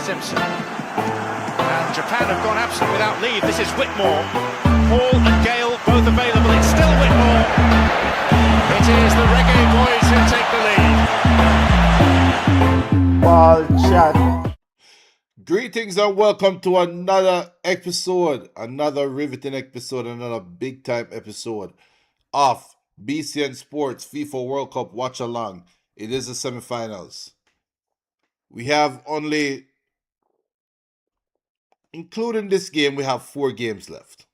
Simpson. And Japan have gone absent without leave. This is Whitmore. Hall and Gale both available. It's still Whitmore. It is the Reggae Boys who take the lead. Ball chat. Greetings and welcome to another episode, another riveting episode, another big time episode of BCN Sports FIFA World Cup Watch Along. It is the semifinals. We have only, including this game, we have 4 games left.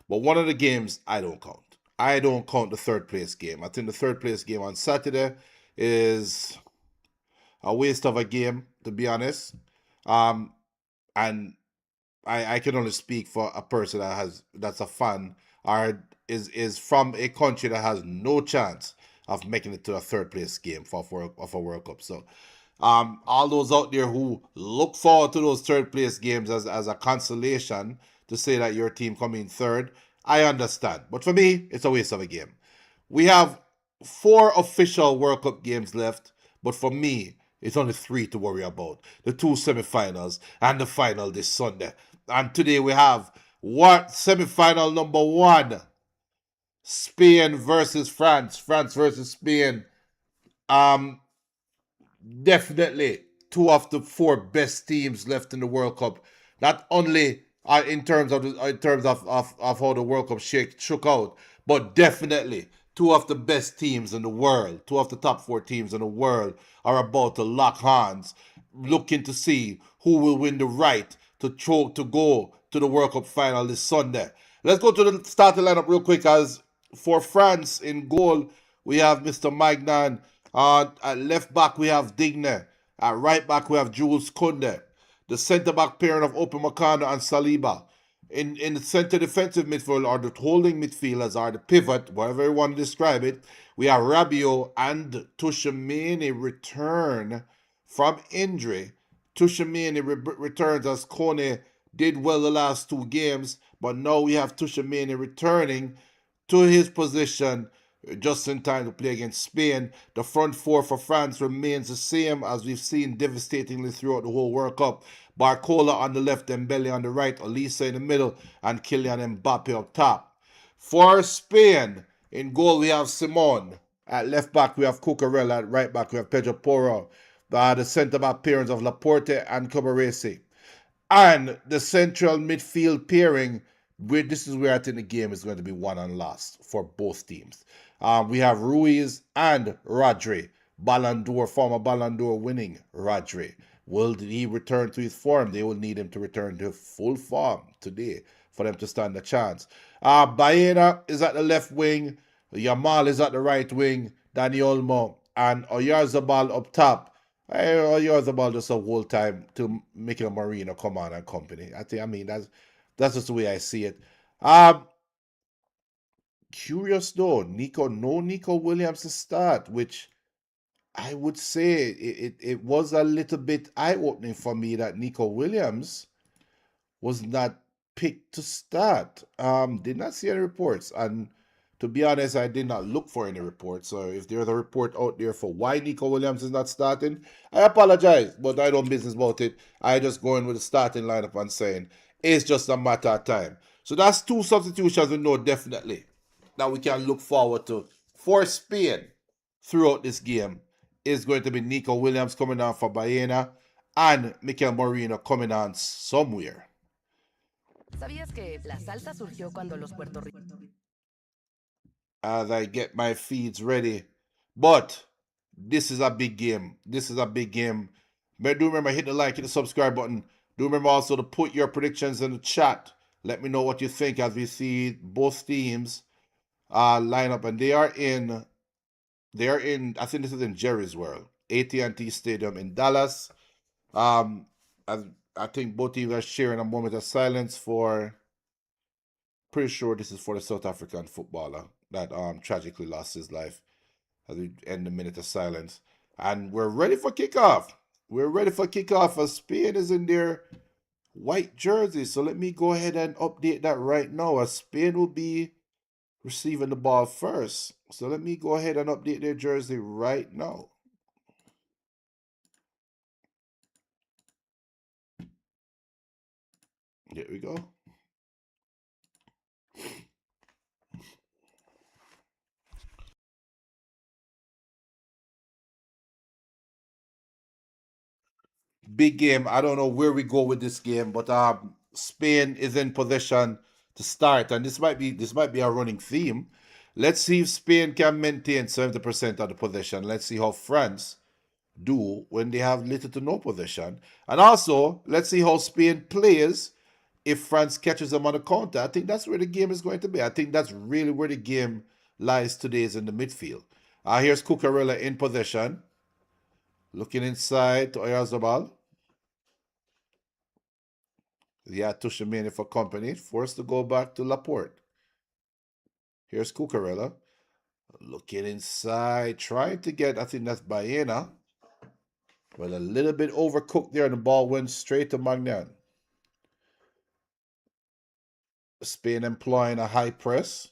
But one of the games I don't count. I don't count the third place game. I think the third place game on Saturday is a waste of a game, to be honest. And I can only speak for a person that's a fan or is from a country that has no chance of making it to a third place game of a World Cup. So all those out there who look forward to those third place games as a consolation to say that your team come in third, I understand. But for me, it's a waste of a game. We have 4 official World Cup games left, but for me, it's only 3 to worry about. The 2 semifinals and the final this Sunday. And today we have semifinal number 1. Spain versus France. France versus Spain. Definitely 2 of the 4 best teams left in the World Cup. Not only in terms of how the World Cup shook out, but definitely 2 of the best teams in the world, 2 of the top 4 teams in the world are about to lock hands, looking to see who will win the right to go to the World Cup final this Sunday. Let's go to the starting lineup real quick. As for France in goal, we have Mr. Magnan. At left back, we have Digne. At right back, we have Jules Koundé. The centre-back pairing of Upamecano and Saliba. In the centre defensive midfield, or the holding midfielders, are the pivot, whatever you want to describe it. We have Rabiot and Tchouaméni return from injury. Tchouaméni returns as Kone did well the last 2 games, but now we have Tchouaméni returning to his position just in time to play against Spain. The front 4 for France remains the same as we've seen devastatingly throughout the whole World Cup. Barcola on the left, Dembele on the right, Olise in the middle, and Kylian Mbappe up top. For Spain, in goal we have Simon. At left back we have Cucurella. At right back we have Pedro Porro. The centre-back pairings of Laporte and Cabaresi. And the central midfield pairing, this is where I think the game is going to be won and lost for both teams. We have Ruiz and Rodri. Former Ballon d'Or winning Rodri. Will he return to his form? They will need him to return to full form today for them to stand a chance. Baena is at the left wing. Yamal is at the right wing. Dani Olmo and Oyarzabal up top. Oyarzabal just a whole time to Mikel Merino come on and company. That's just the way I see it. Curious though, Nico Williams to start, which I would say it was a little bit eye-opening for me that Nico Williams was not picked to start. Did not see any reports, and to be honest, I did not look for any reports. So if there's a report out there for why Nico Williams is not starting, I apologize, but I don't business about it. I just go in with the starting lineup and saying it's just a matter of time. So that's 2 substitutions we know definitely that we can look forward to for Spain throughout this game. Is going to be Nico Williams coming on for Baena and Mikel Merino coming on somewhere. ¿Sabías que la salsa surgió cuando los puertorriqueños? As I get my feeds ready. But this is a big game. But do remember, hit the like, hit the subscribe button. Do remember also to put your predictions in the chat. Let me know what you think as we see both teams line up. And they are in, I think this is in Jerry's World, AT&T Stadium in Dallas. I think both teams are sharing a moment of silence for, pretty sure this is for the South African footballer that tragically lost his life, as we end the minute of silence. And we're ready for kickoff. As Spain is in their white jersey. So let me go ahead and update that right now, as Spain will be receiving the ball first. So let me go ahead and update their jersey right now. Here we go. Big game. I don't know where we go with this game, but Spain is in possession to start, and this might be a running theme. Let's see if Spain can maintain 70% of the possession. Let's see how France do when they have little to no possession. And also, let's see how Spain plays if France catches them on the counter. I think that's where the game is going to be. I think that's really where the game lies today, is in the midfield. Here's Cucurella in possession, looking inside to Oyarzabal. Yeah, Tushimani for company, forced to go back to Laporte. Here's Cucurella, looking inside, trying to get, I think that's Baena. Well, a little bit overcooked there, and the ball went straight to Magnan. Spain employing a high press,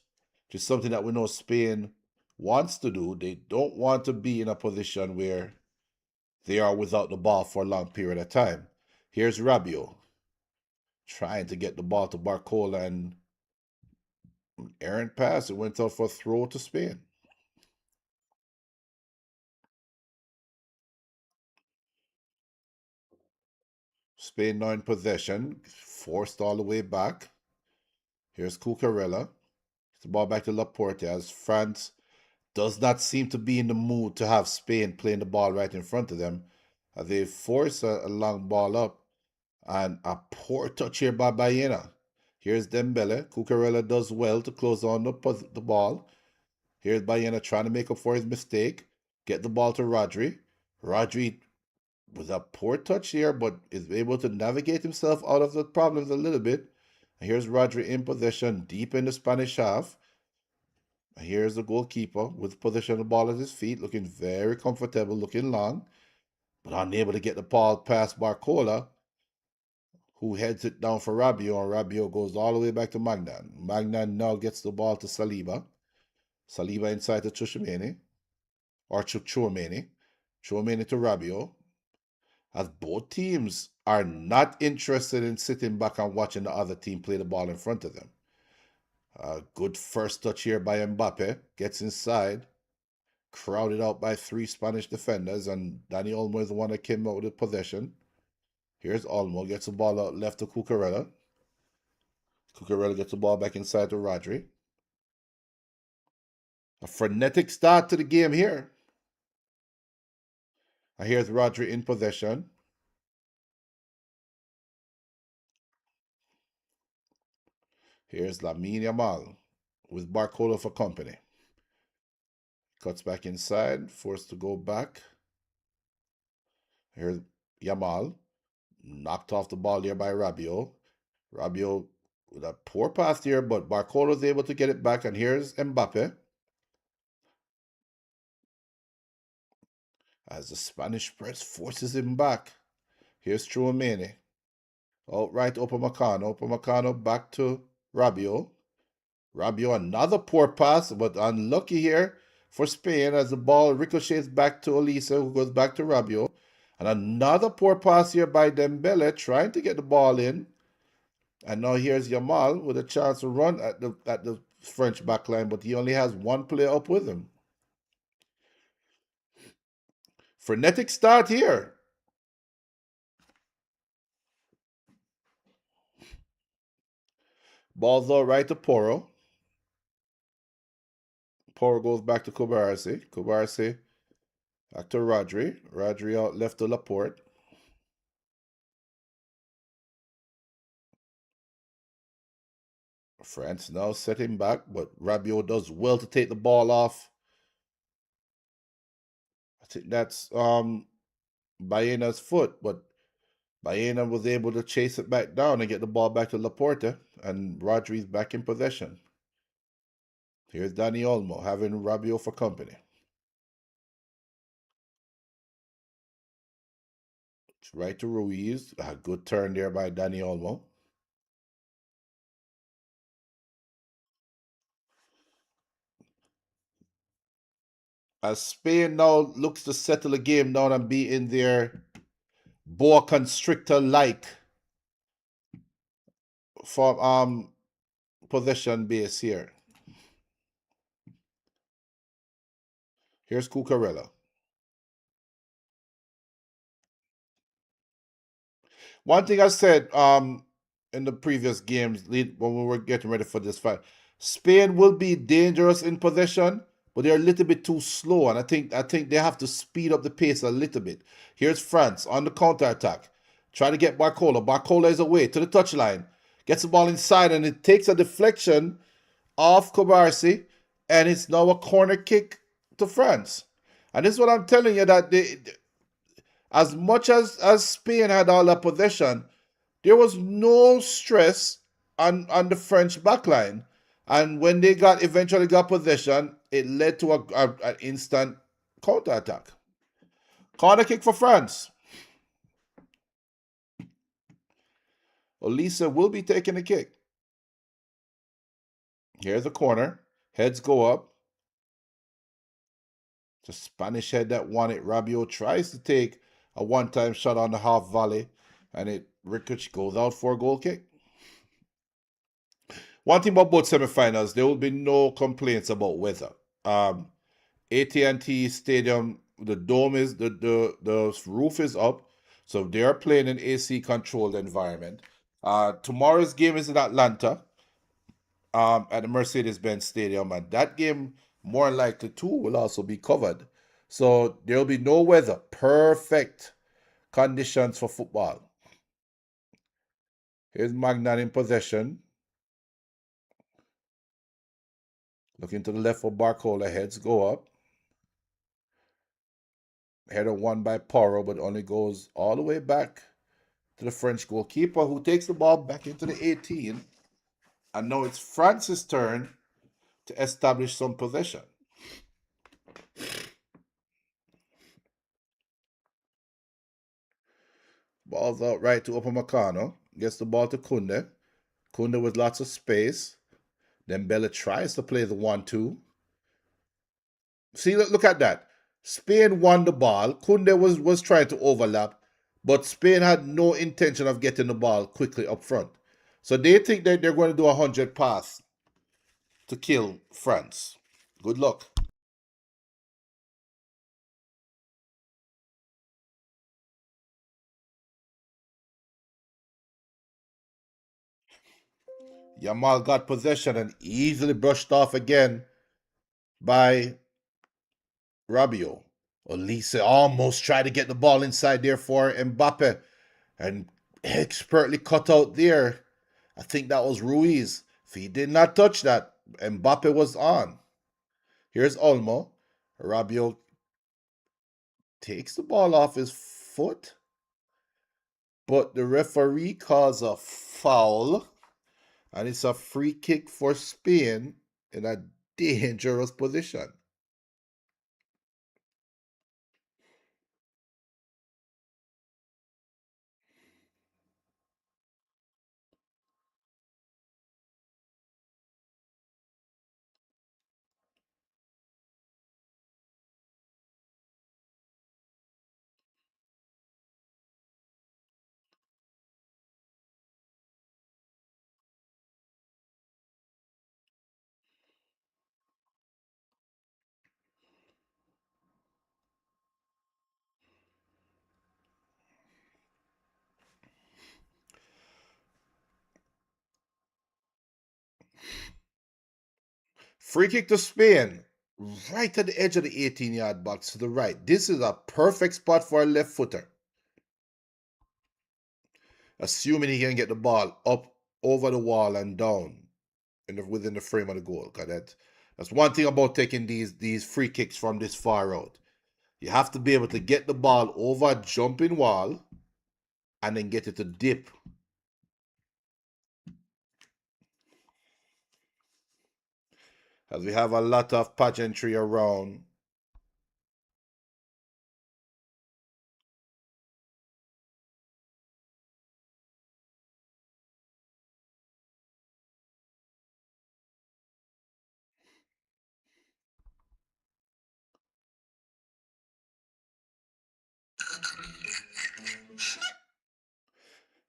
which is something that we know Spain wants to do. They don't want to be in a position where they are without the ball for a long period of time. Here's Rabiot trying to get the ball to Barcola, and errant pass. It went out for a throw to Spain. Spain now in possession, forced all the way back. Here's Cucurella. The ball back to Laporte as France does not seem to be in the mood to have Spain playing the ball right in front of them. They force a long ball up, and a poor touch here by Baena. Here's Dembele. Cucurella does well to close on the ball. Here's Baena trying to make up for his mistake. Get the ball to Rodri. Rodri with a poor touch here, but is able to navigate himself out of the problems a little bit. And here's Rodri in possession, deep in the Spanish half. And here's the goalkeeper with possession of the ball at his feet, looking very comfortable, looking long, but unable to get the ball past Barcola, who heads it down for Rabiot, and Rabiot goes all the way back to Magnan. Magnan now gets the ball to Saliba. Saliba inside to Chouameni, or Chouameni. Chouameni to Rabiot. As both teams are not interested in sitting back and watching the other team play the ball in front of them. Good first touch here by Mbappe. Gets inside. Crowded out by three Spanish defenders, and Dani Olmo is the one that came out with the possession. Here's Olmo. Gets the ball out left to Cucurella. Cucurella gets the ball back inside to Rodri. A frenetic start to the game here. And here's Rodri in possession. Here's Lamine Yamal with Barcola for company. Cuts back inside, forced to go back. Here's Yamal. Knocked off the ball there by Rabiot. Rabiot with a poor pass here, but Barcola is able to get it back. And here's Mbappe. As the Spanish press forces him back. Here's Chouameni. Outright Upamecano. Upamecano back to Rabiot. Rabiot, another poor pass, but unlucky here for Spain as the ball ricochets back to Olise, who goes back to Rabiot. And another poor pass here by Dembele, trying to get the ball in. And now here's Yamal with a chance to run at the French backline, but he only has one player up with him. Frenetic start here. Ball's all right to Porro. Porro goes back to Kubarsi. Kubarsi back to Rodri. Rodri out left to Laporte. France now setting back, but Rabiot does well to take the ball off. I think that's Baena's foot, but Baena was able to chase it back down and get the ball back to Laporte, and Rodri's back in possession. Here's Dani Olmo having Rabiot for company. It's right to Ruiz. A good turn there by Dani Olmo. As Spain now looks to settle the game down and be in their boa constrictor like for possession base here. Here's Cucurella. One thing I said in the previous games when we were getting ready for this fight, Spain will be dangerous in possession, but they're a little bit too slow, and I think they have to speed up the pace a little bit. Here's France on the counter attack, trying to get Barcola. Barcola is away to the touchline, gets the ball inside, and it takes a deflection off Kobarsi, and it's now a corner kick to France. And this is what I'm telling you, that as much as Spain had all the possession, there was no stress on the French backline. And when they eventually got possession, it led to an instant counter attack. Corner kick for France. Olisa will be taking the kick. Here's the corner. Heads go up. The Spanish head that won it. Rabiot tries to take a one-time shot on the half volley, and it ricochet goes out for a goal kick. One thing about both semifinals, there will be no complaints about weather. AT&T Stadium, the dome is the roof is up, so they are playing in AC controlled environment. Tomorrow's game is in Atlanta, at the Mercedes-Benz Stadium, and that game, more likely too, will also be covered. So there will be no weather. Perfect conditions for football. Here's Magnan in possession. Looking to the left for Barcola. Heads go up. Header won by Porro, but only goes all the way back to the French goalkeeper, who takes the ball back into the 18. And now it's France's turn to establish some possession. Ball's out right to Upamecano. Gets the ball to Kunde. Kunde with lots of space. Then Bella tries to play the 1-2. See, look at that. Spain won the ball. Kunde was trying to overlap, but Spain had no intention of getting the ball quickly up front. So they think that they're going to do 100 pass to kill France. Good luck. Yamal got possession and easily brushed off again by Rabiot. Olise almost tried to get the ball inside there for Mbappe and expertly cut out there. I think that was Ruiz. If he did not touch that, Mbappe was on. Here's Olmo. Rabiot takes the ball off his foot, but the referee calls a foul, and it's a free kick for Spain in a dangerous position. Free kick to Spain, right at the edge of the 18-yard box to the right. This is a perfect spot for a left footer. Assuming he can get the ball up over the wall and down within the frame of the goal. Because that's one thing about taking these free kicks from this far out. You have to be able to get the ball over a jumping wall and then get it to dip. As we have a lot of pageantry around.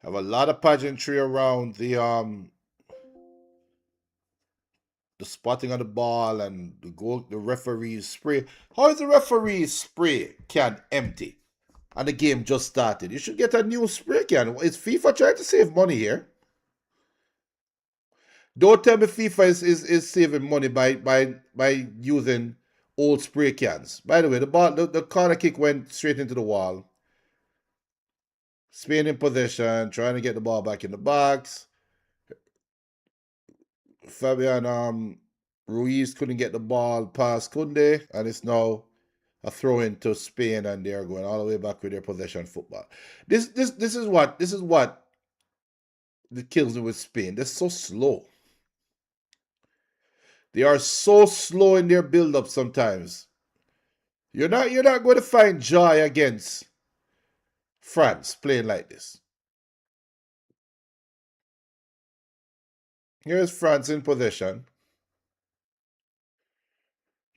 Have a lot of pageantry around the spotting of the ball and the referee's spray. How is the referee's spray can empty? And the game just started. You should get a new spray can. Is FIFA trying to save money here? Don't tell me FIFA is saving money by using old spray cans. By the way, the corner kick went straight into the wall. Spain in possession, trying to get the ball back in the box. Fabian Ruiz couldn't get the ball past Kunde, and it's now a throw in to Spain, and they're going all the way back with their possession football. This is what the kills me with Spain. They're so slow. They are so slow in their build up sometimes. You're not going to find joy against France playing like this. Here's France in possession.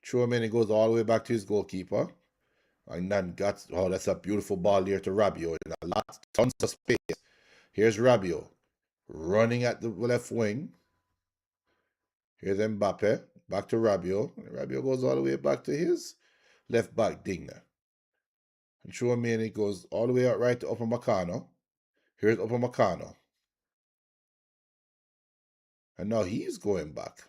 Chouameni goes all the way back to his goalkeeper. And then that's a beautiful ball there to Rabiot. And tons of space. Here's Rabiot running at the left wing. Here's Mbappe. Back to Rabiot. Rabiot goes all the way back to his left back, Digna. And Chouameni goes all the way out right to Upamecano. Here's Upamecano. And now he's going back.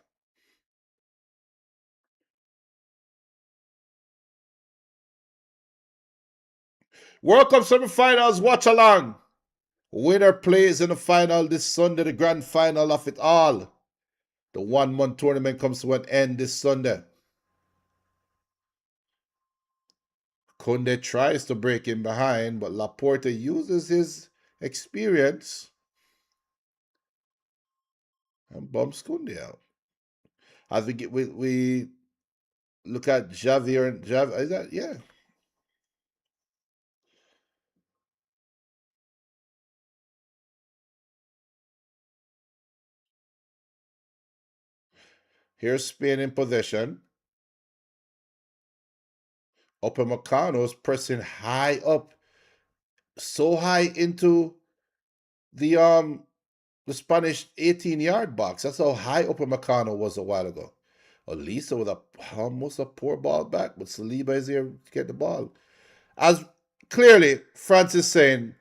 World Cup semifinals, watch along. Winner plays in the final this Sunday, the grand final of it all. The 1-month tournament comes to an end this Sunday. Kunde tries to break in behind, but Laporte uses his experience and bumps Kunde out. As we look at Javier and Javier, is that yeah? Here's Spain in possession. Upamecano's pressing high up, so high into the Spanish 18-yard box. That's how high Upamecano was a while ago. Elisa with almost a poor ball back, but Saliba is here to get the ball. As clearly, France is saying,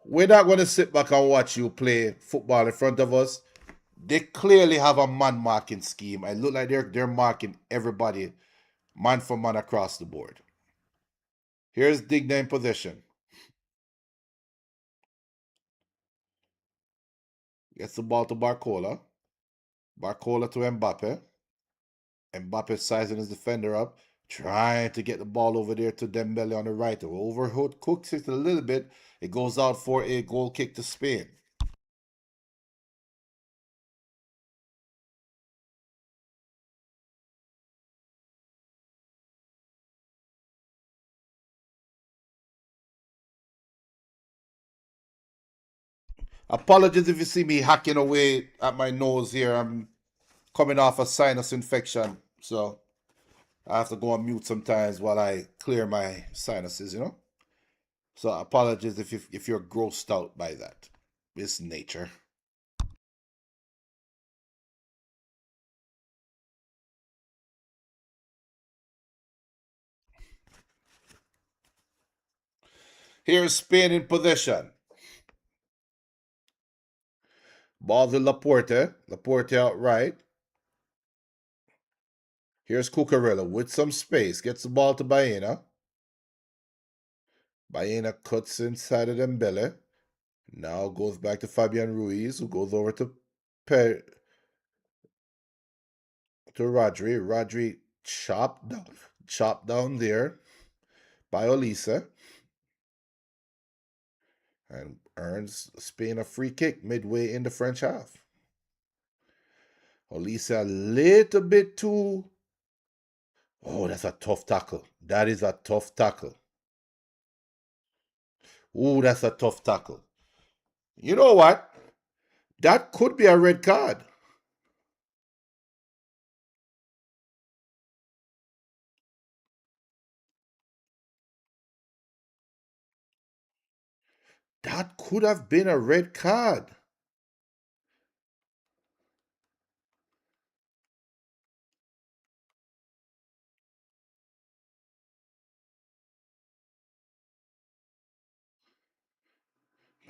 we're not going to sit back and watch you play football in front of us. They clearly have a man marking scheme. I look like they're marking everybody man for man across the board. Here's Digna in possession. Gets the ball to Barcola. Barcola to Mbappe. Mbappe sizing his defender up, trying to get the ball over there to Dembele on the right. Overhood cooks it a little bit. It goes out for a goal kick to Spain. Apologies if you see me hacking away at my nose here. I'm coming off a sinus infection, so I have to go on mute sometimes while I clear my sinuses. So apologies if you're grossed out by that. It's nature. Here's Spain in possession. Ball to Laporte. Laporte out right. Here's Cucurella with some space. Gets the ball to Baena. Baena cuts inside of Dembele. Now goes back to Fabian Ruiz, who goes over to Rodri. Rodri chopped down there by Olise. And earns Spain a free kick midway in the French half. Olise a little bit too. Oh, that's a tough tackle. That is a tough tackle. Oh, that's a tough tackle. You know what? That could be a red card. That could have been a red card.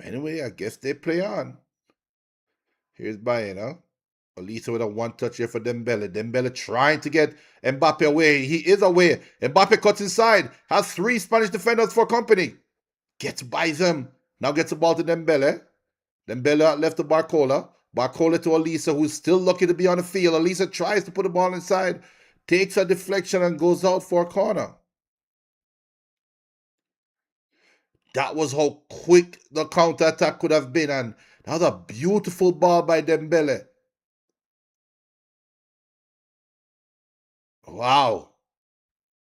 Anyway, I guess they play on. Here's Baena. Olisa with a one-touch here for Dembele. Dembele trying to get Mbappe away. He is away. Mbappe cuts inside. Has 3 Spanish defenders for company. Gets by them. Now gets the ball to Dembele. Dembele left to Barcola. Barcola to Olisa, who's still lucky to be on the field. Olisa tries to put the ball inside. Takes a deflection and goes out for a corner. That was how quick the counter-attack could have been. And that was a beautiful ball by Dembele. Wow.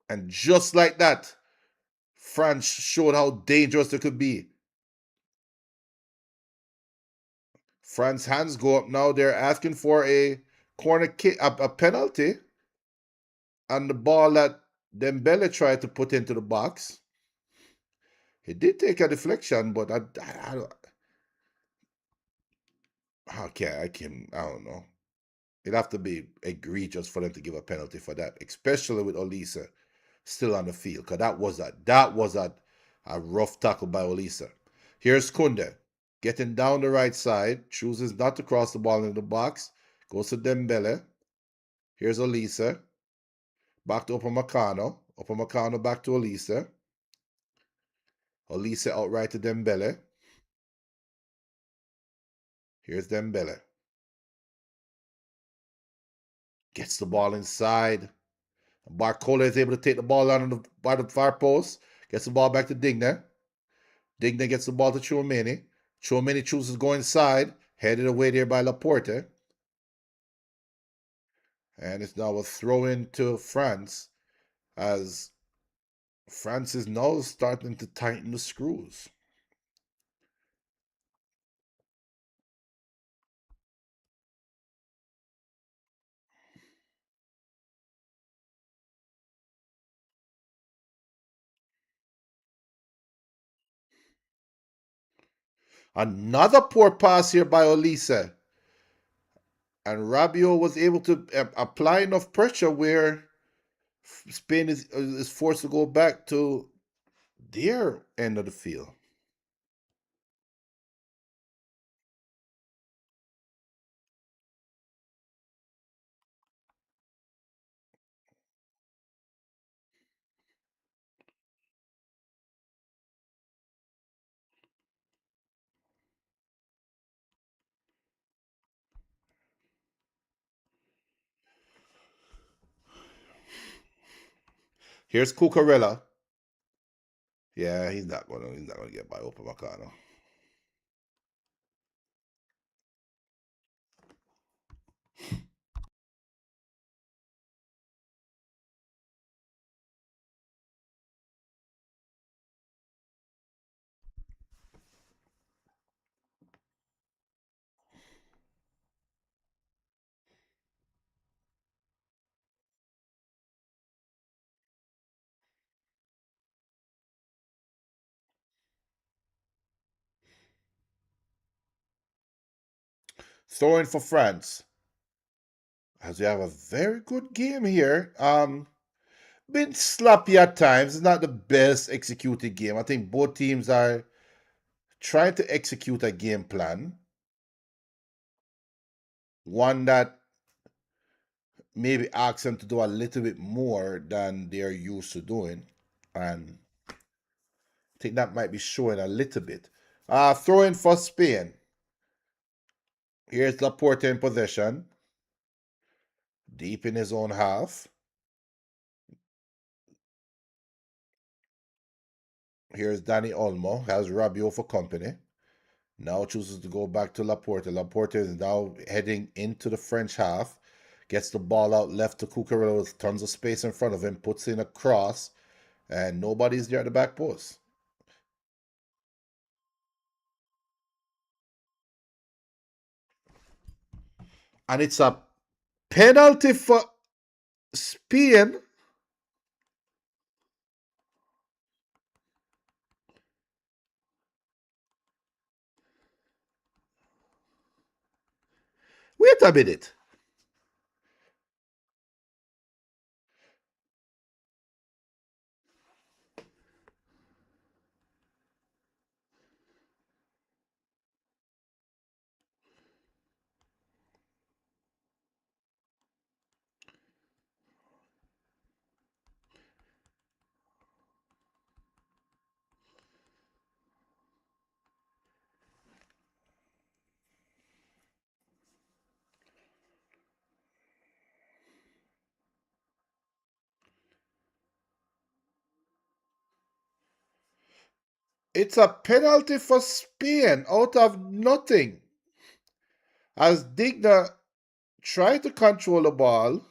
And just like that, France showed how dangerous it could be. France hands go up now. They're asking for a corner kick, a penalty. And the ball that Dembele tried to put into the box. He did take a deflection, but I don't know. It'd have to be egregious for them to give a penalty for that, especially with Olisa still on the field, because that was a rough tackle by Olisa. Here's Kunde getting down the right side, chooses not to cross the ball into the box, goes to Dembele. Here's Olisa, back to Upamecano. Upamecano back to Olisa. Olisa outright to Dembele. Here's Dembele. Gets the ball inside. Barcola is able to take the ball out by the far post. Gets the ball back to Digne. Digne gets the ball to Tchouameni. Tchouameni chooses to go inside. Headed away there by Laporte. And it's now a throw in to France, as France is now starting to tighten the screws. Another poor pass here by Olise. And Rabiot was able to apply enough pressure where Spain is forced to go back to their end of the field. Here's Cucurella. Yeah, he's not gonna get by Upamecano. Throwing for France. As we have a very good game here. Been sloppy at times. It's not the best executed game. I think both teams are trying to execute a game plan. One that maybe asks them to do a little bit more than they're used to doing. And I think that might be showing a little bit. Throwing for Spain. Here's Laporte in possession. Deep in his own half. Here's Danny Olmo. Has Rabiot for company. Now chooses to go back to Laporte. Laporte is now heading into the French half. Gets the ball out left to Cucurella with tons of space in front of him. Puts in a cross. And nobody's there at the back post. And it's a penalty for Spain. Wait a minute. It's a penalty for Spain out of nothing. As Digna tried to control the ball.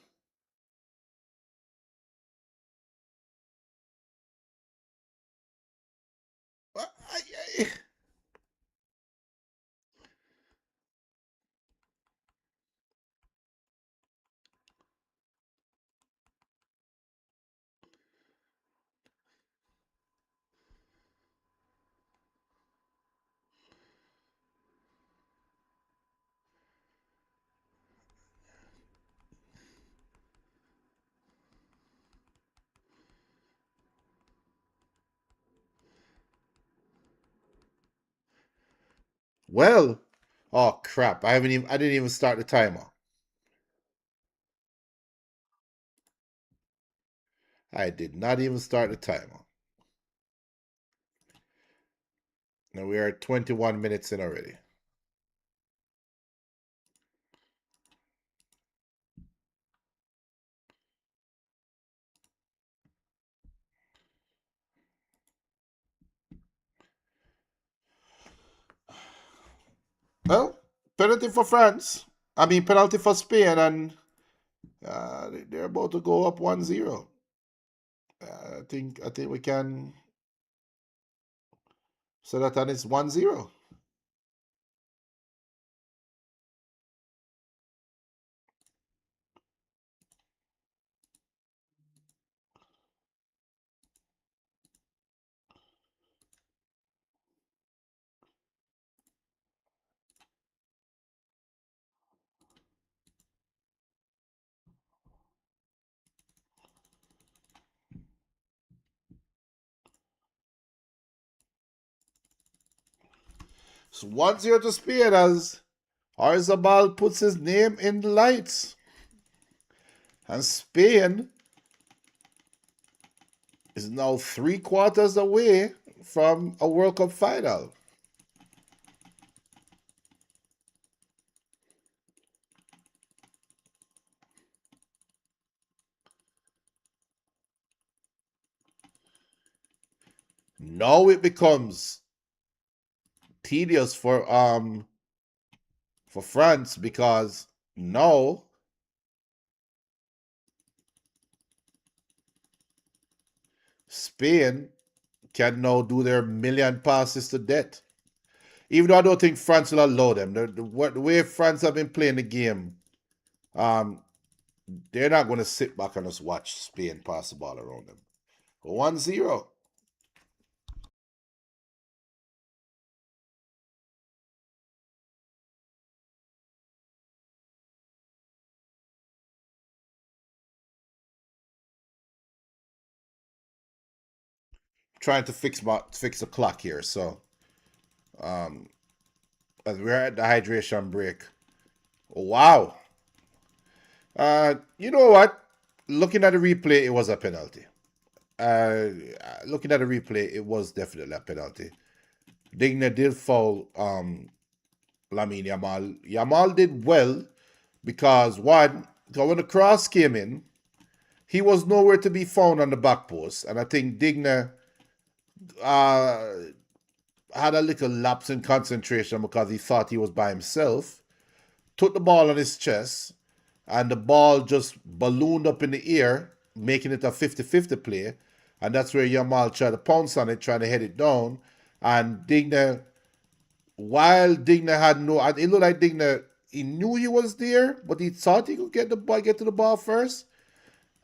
Well, oh crap! I didn't even start the timer. I did not even start the timer. Now we are 21 minutes in already. Well, penalty for France. I mean, penalty for Spain, and they're about to go up 1-0. I think we can set that on it's 1-0. So 1-0 to Spain as Arzabal puts his name in the lights. And Spain is now 3/4 away from a World Cup final. Now it becomes tedious for France because now Spain can now do their million passes to death. Even though I don't think France will allow them. The way France have been playing the game, um, they're not going to sit back and just watch Spain pass the ball around them. 1-0. Trying to fix the clock here. So um, as we're at the hydration break. Wow. You know what? Looking at the replay, it was a penalty. Uh, Looking at the replay, it was definitely a penalty. Digna did foul Lamine Yamal. Yamal did well because one, when the cross came in, he was nowhere to be found on the back post, and I think Digna uh, had a little lapse in concentration because he thought he was by himself. Took the ball on his chest, and the ball just ballooned up in the air, making it a 50-50 play. And that's where Yamal tried to pounce on it, trying to head it down. And Digna, while Digna had no, it looked like Digna, he knew he was there, but he thought he could get to the ball first,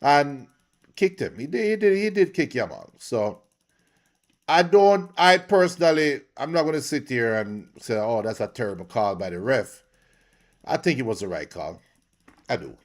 and kicked him. He did kick Yamal. So I personally, I'm not going to sit here and say, oh, that's a terrible call by the ref. I think it was the right call. I do.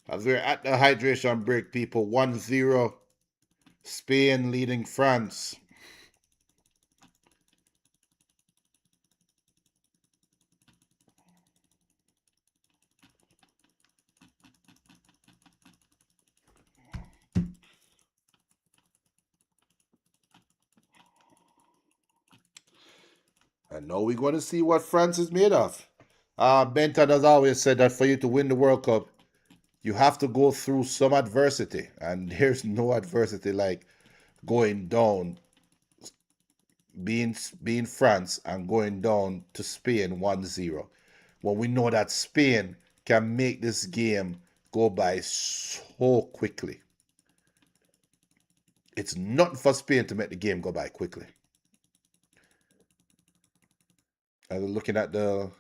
As we're at the hydration break, people, 1-0, Spain leading France. And now we're going to see what France is made of. Benton has always said that for you to win the World Cup, you have to go through some adversity. And there's no adversity like going down, being France and going down to Spain 1-0. When we know that Spain can make this game go by so quickly. It's nothing for Spain to make the game go by quickly. And looking at the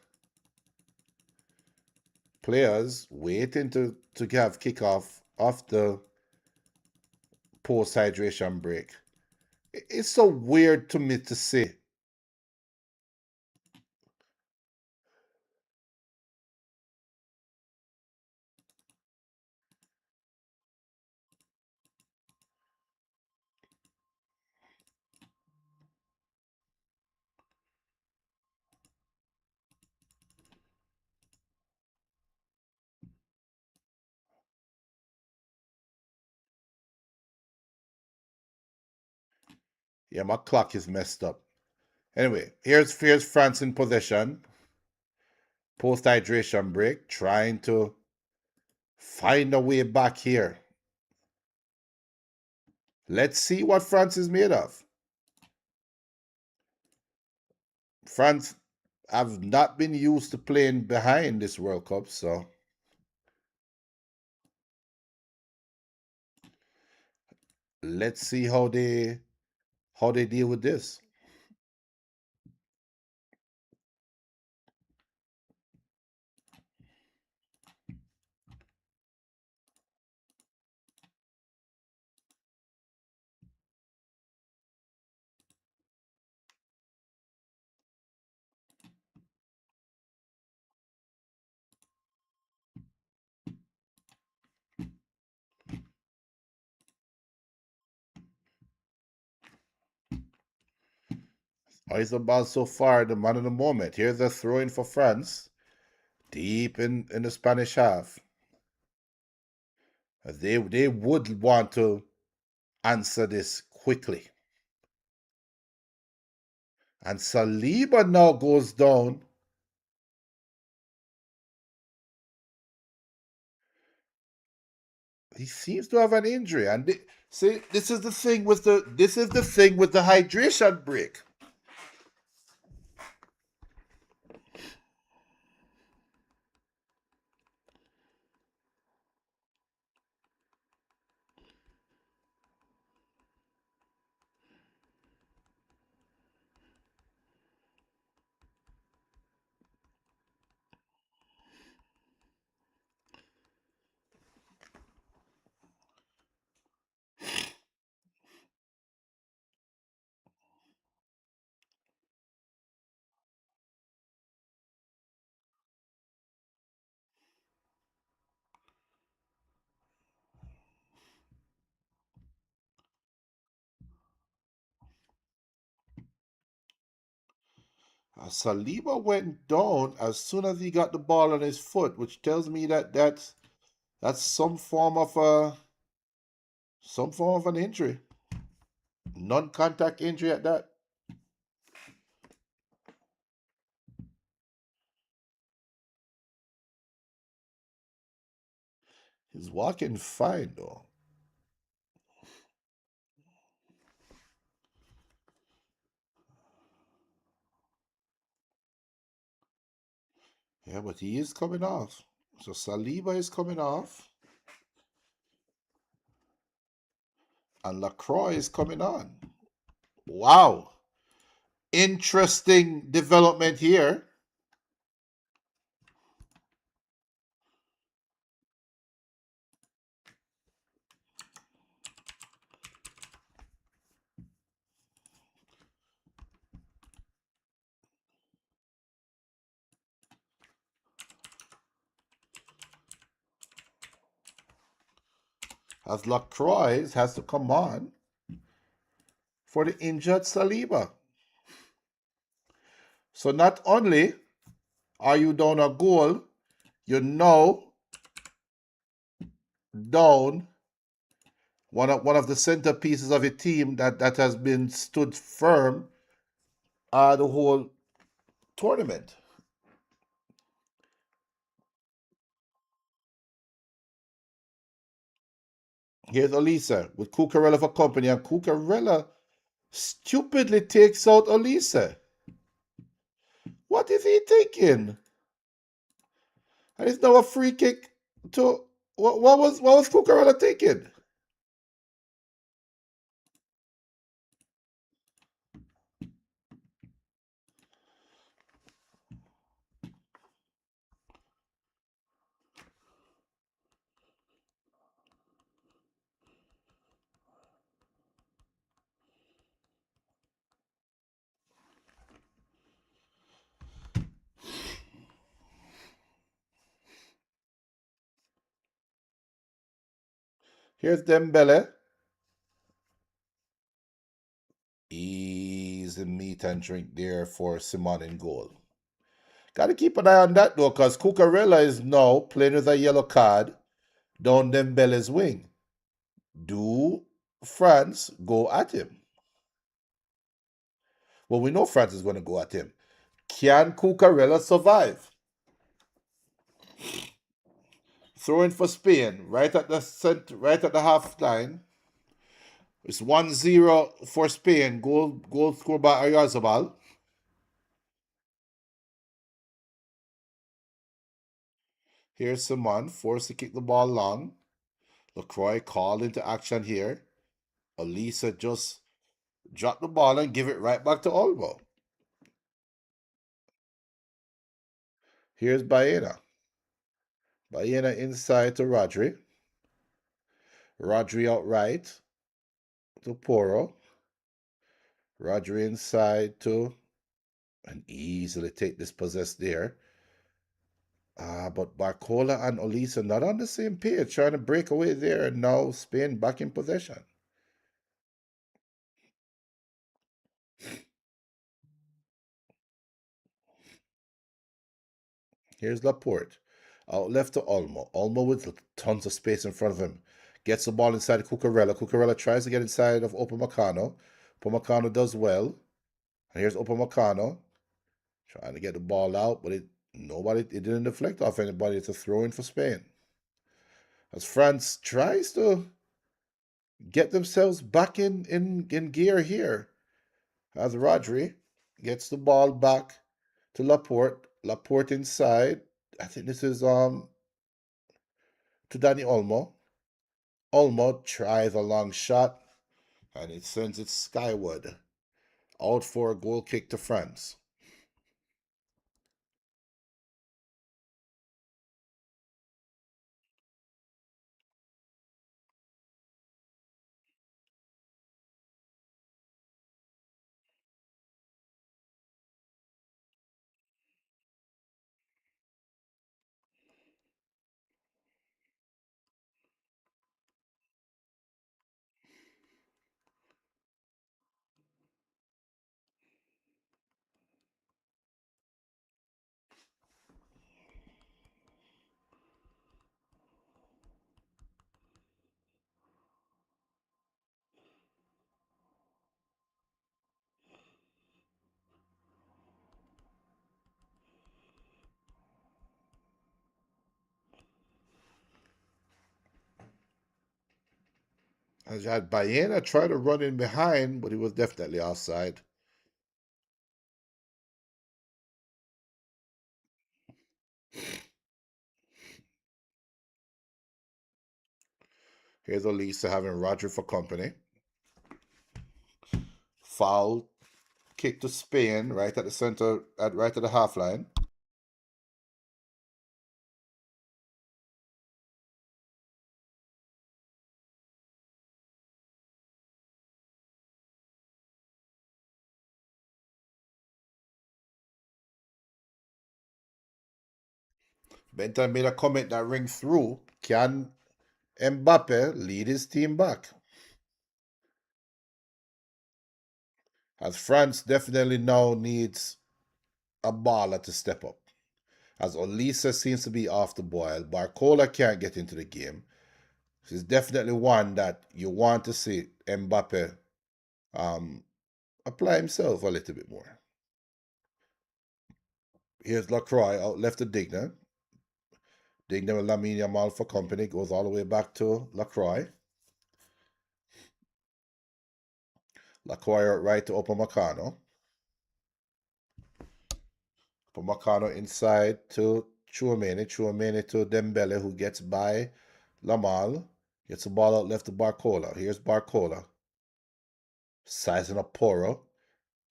players waiting to have kickoff of the post hydration break. It's so weird to me to say. Yeah, my clock is messed up. Anyway, here's France in possession. Post hydration break, trying to find a way back here. Let's see what France is made of. France have not been used to playing behind this World Cup, so let's see how they deal with this. How is the ball so far? The man of the moment. Here's a throw in for France, deep in the Spanish half. They would want to answer this quickly. And Saliba now goes down. He seems to have an injury. And see, this is the thing with the hydration break. Saliba went down as soon as he got the ball on his foot, which tells me that's some form of an injury, non-contact injury at that. He's walking fine though. Yeah, but he is coming off. So Saliba is coming off. And LaCroix is coming on. Wow. Interesting development here. As LaCroix has to come on for the injured Saliba. So not only are you down a goal, you're now down one of the centerpieces of a team that has been stood firm the whole tournament. Here's Elisa with Cucurella for company, and Cucurella stupidly takes out Elisa. What is he thinking? And it's now a free kick to what was Cucurella thinking? Here's Dembele. Easy meat and drink there for Simon in goal. Got to keep an eye on that though, because Cucurella is now playing with a yellow card down Dembele's wing. Do France go at him? Well, we know France is going to go at him. Can Cucurella survive? Throwing for Spain, right at the center, right at the half line. It's 1-0 for Spain. Goal scored by Oyarzabal. Here's Simon, forced to kick the ball long. LaCroix called into action here. Elisa just dropped the ball and give it right back to Olmo. Here's Baena. Baena inside to Rodri. Rodri out right to Poro. Rodri inside to, and easily take this possess there. But Barcola and Olisa not on the same page, trying to break away there, and now Spain back in possession. Here's Laporte. Out left to Olmo. Olmo with tons of space in front of him. Gets the ball inside Cucurella. Cucurella tries to get inside of Upamecano. Upamecano does well. And here's Upamecano. Trying to get the ball out, but it didn't deflect off anybody. It's a throw in for Spain. As France tries to get themselves back in gear here. As Rodri gets the ball back to Laporte. Laporte inside. I think this is to Dani Olmo. Olmo tries a long shot, and it sends it skyward. Out for a goal kick to France. As you had Baena try to run in behind, but he was definitely offside. Here's Elisa having Roger for company. Foul kick to Spain, right at the center, right at the half line. Benton made a comment that rings through. Can Mbappe lead his team back? As France definitely now needs a baller to step up. As Olisa seems to be off the boil, Barcola can't get into the game. She's definitely one that you want to see Mbappe um, apply himself a little bit more. Here's Lacroix out left to Digna. Digna with Lamine Yamal for company. Goes all the way back to Lacroix. Lacroix out right to Upamecano. Upamecano inside to Chouameni. Chouameni to Dembele, who gets by Lamal. Gets the ball out left to Barcola. Here's Barcola. Sizing up Poro.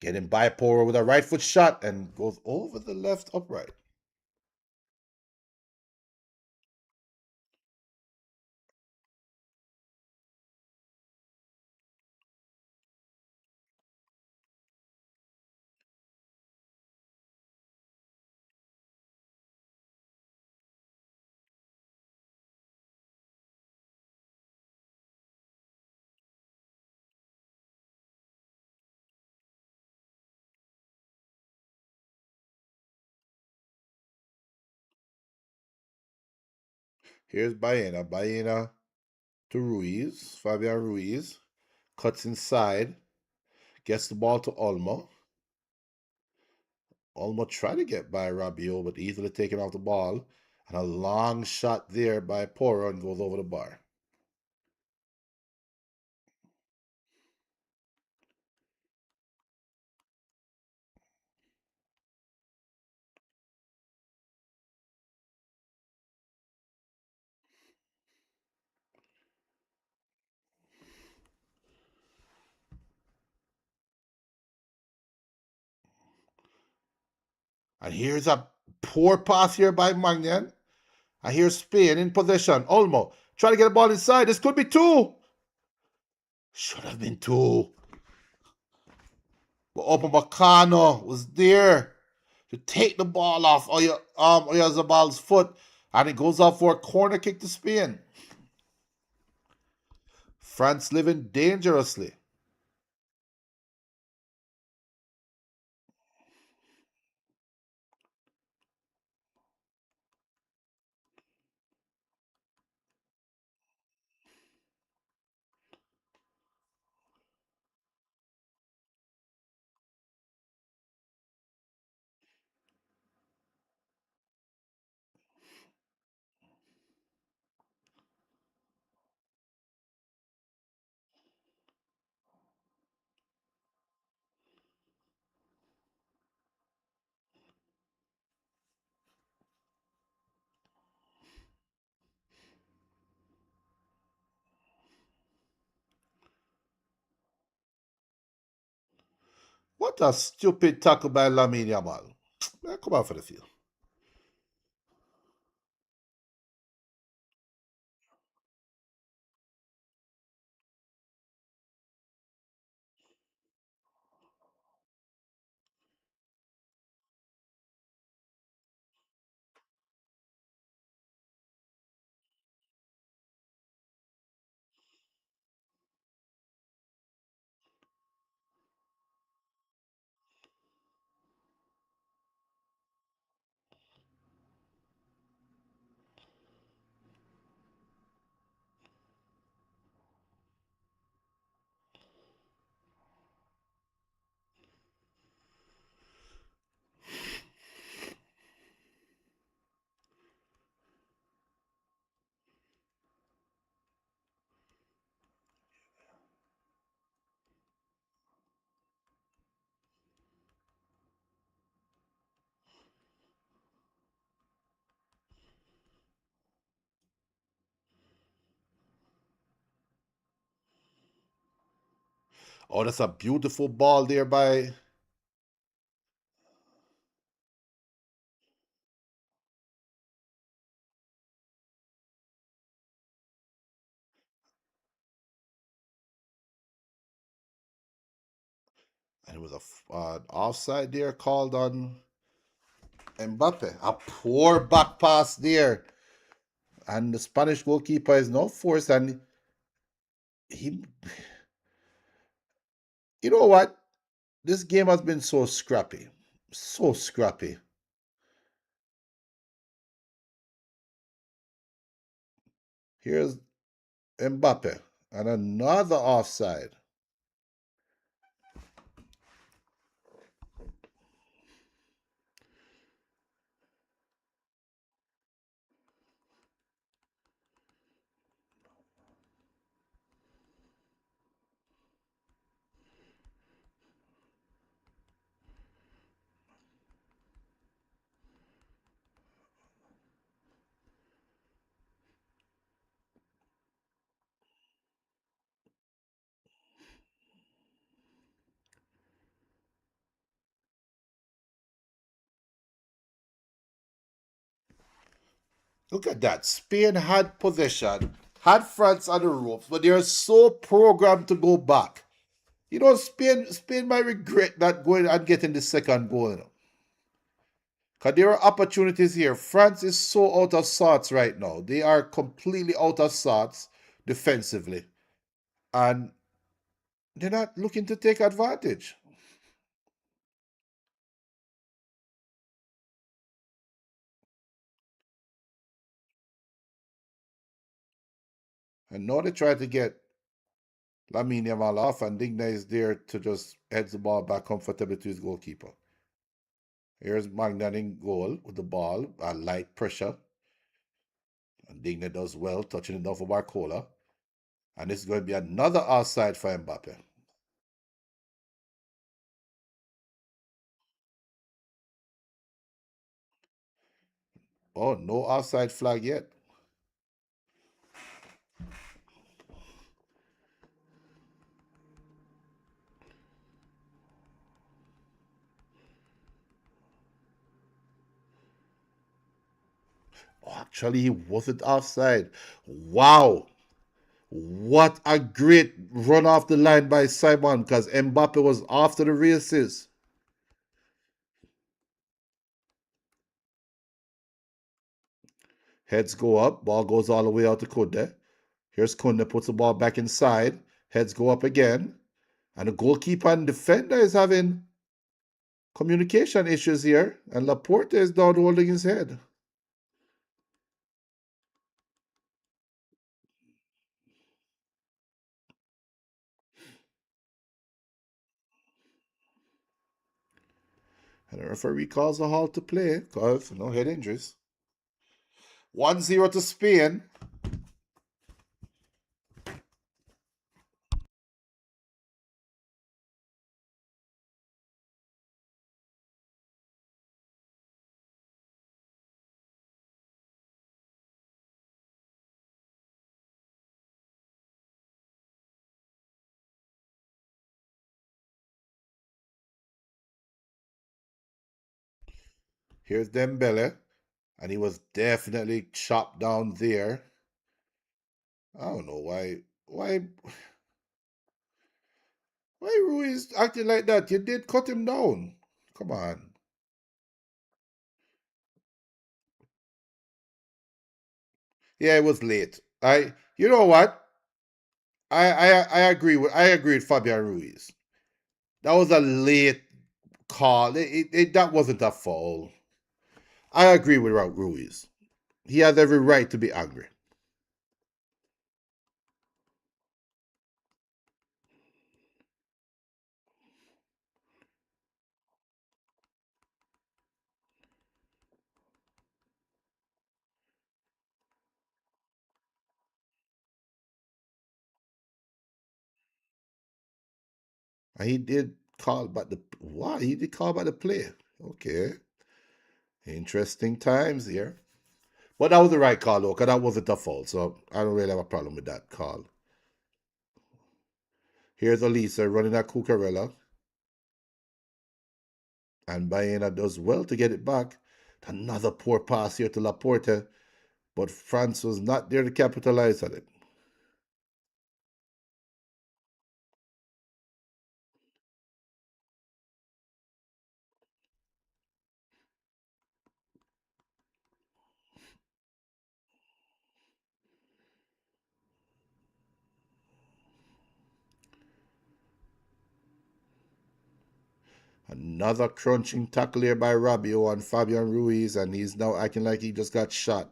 Getting by Poro with a right foot shot and goes over the left upright. Here's Baena. Baena to Ruiz. Fabian Ruiz cuts inside. Gets the ball to Olmo. Olmo tried to get by Rabiot, but easily taken off the ball. And a long shot there by Poro and goes over the bar. And here's a poor pass here by Magnan. And here's Spain in possession. Olmo trying to get the ball inside. This could be two. Should have been two. But Upamecano was there to take the ball off Oyarzabal's foot. And it goes off for a corner kick to Spain. France living dangerously. What a stupid tackle by Lamine Yamal. Come out for the field. Oh, that's a beautiful ball there by. And it was a offside there called on Mbappe. A poor back pass there. And the Spanish goalkeeper is now forced. And he, you know what? This game has been so scrappy. So scrappy. Here's Mbappe. And another offside. Look at that. Spain had possession, had France on the ropes, but they're so programmed to go back. You know, Spain might regret not going and getting the second goal. You know. Because there are opportunities here. France is so out of sorts right now. They are completely out of sorts defensively. And they're not looking to take advantage. And now they try to get Lamine Yamal off, and Digna is there to just head the ball back comfortably to his goalkeeper. Here's Magnan in goal with the ball, a light pressure. And Digna does well, touching it down for Barcola. And this is going to be another offside for Mbappe. Oh, no offside flag yet. Oh, actually, he wasn't offside. Wow. What a great run off the line by Simon because Mbappe was after the races. Heads go up, ball goes all the way out to Kunde. Here's Kunde, puts the ball back inside. Heads go up again. And the goalkeeper and defender is having communication issues here. And Laporte is down holding his head. And the referee calls a halt to play because no head injuries. 1-0 to Spain. Here's Dembele. And he was definitely chopped down there. I don't know why Ruiz acting like that. You did cut him down. Come on. Yeah, it was late. You know what? I agree with Fabian Ruiz. That was a late call. That wasn't a foul. I agree with Ruiz. He has every right to be angry. And he did call back the why he did call back the play. Okay. Interesting times here. But that was the right call, though, because that wasn't a fault. So I don't really have a problem with that call. Here's Elisa running at Cucurella. And Baena does well to get it back. Another poor pass here to Laporte. But France was not there to capitalize on it. Another crunching tackle here by Rabiot on Fabian Ruiz, and he's now acting like he just got shot.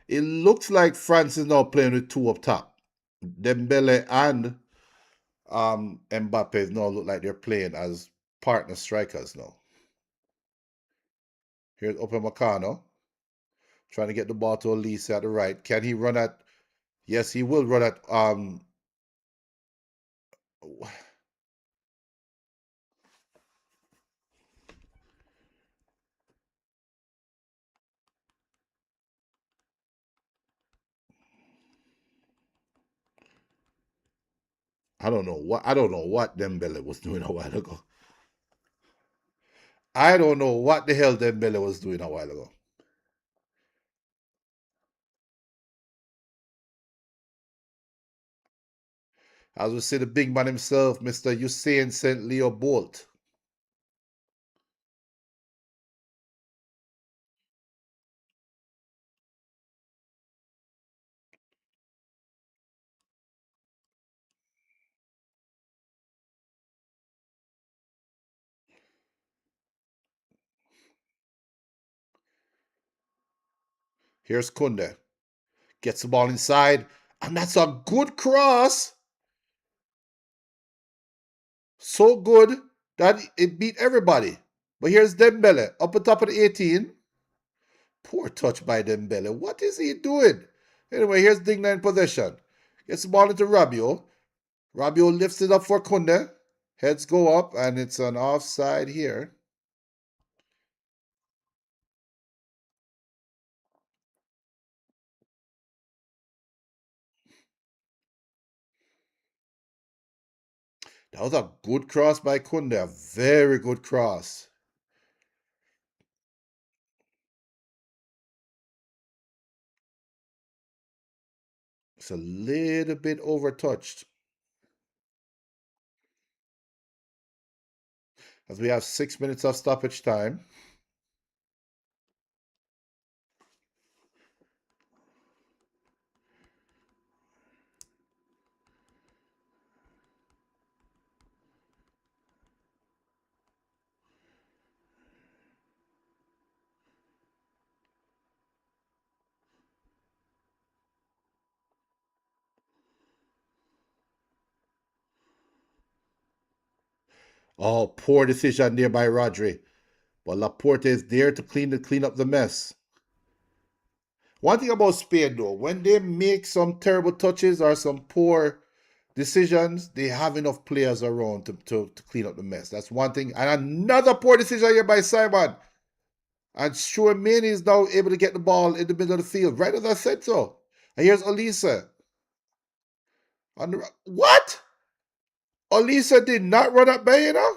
It looks like France is now playing with two up top. Dembele and Mbappe now look like they're playing as partner strikers now. Here's Upamecano trying to get the ball to Elise at the right. Can he run at? Yes, he will run at. I don't know what Dembele was doing a while ago. I don't know what the hell Dembele was doing a while ago. As we see the big man himself, Mr. Usain St. Leo Bolt. Here's Kunde. Gets the ball inside, and that's a good cross. So good that it beat everybody. But here's Dembele up on top of the 18. Poor touch by Dembele. What is he doing? Anyway, here's Digna in possession. Gets the ball into Rabiot. Rabiot lifts it up for Kunde. Heads go up, and it's an offside here. That was a good cross by Kunde. A very good cross. It's a little bit overtouched. As we have 6 minutes of stoppage time. Oh, poor decision there by Rodri. But Laporte is there to clean up the mess. One thing about Spain, though, when they make some terrible touches or some poor decisions, they have enough players around to clean up the mess. That's one thing. And another poor decision here by Simon. And Chouameni is now able to get the ball in the middle of the field, right as I said so. And here's Olisa. What? Olisa did not run at Bayena?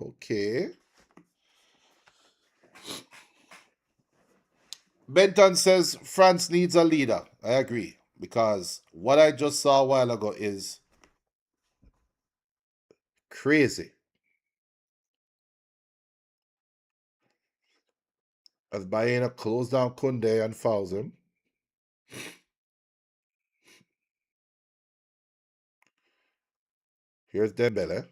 Okay. Benton says France needs a leader. I agree. Because what I just saw a while ago is crazy. As Baena closed down Kunde and fouls him. Here's Dembele.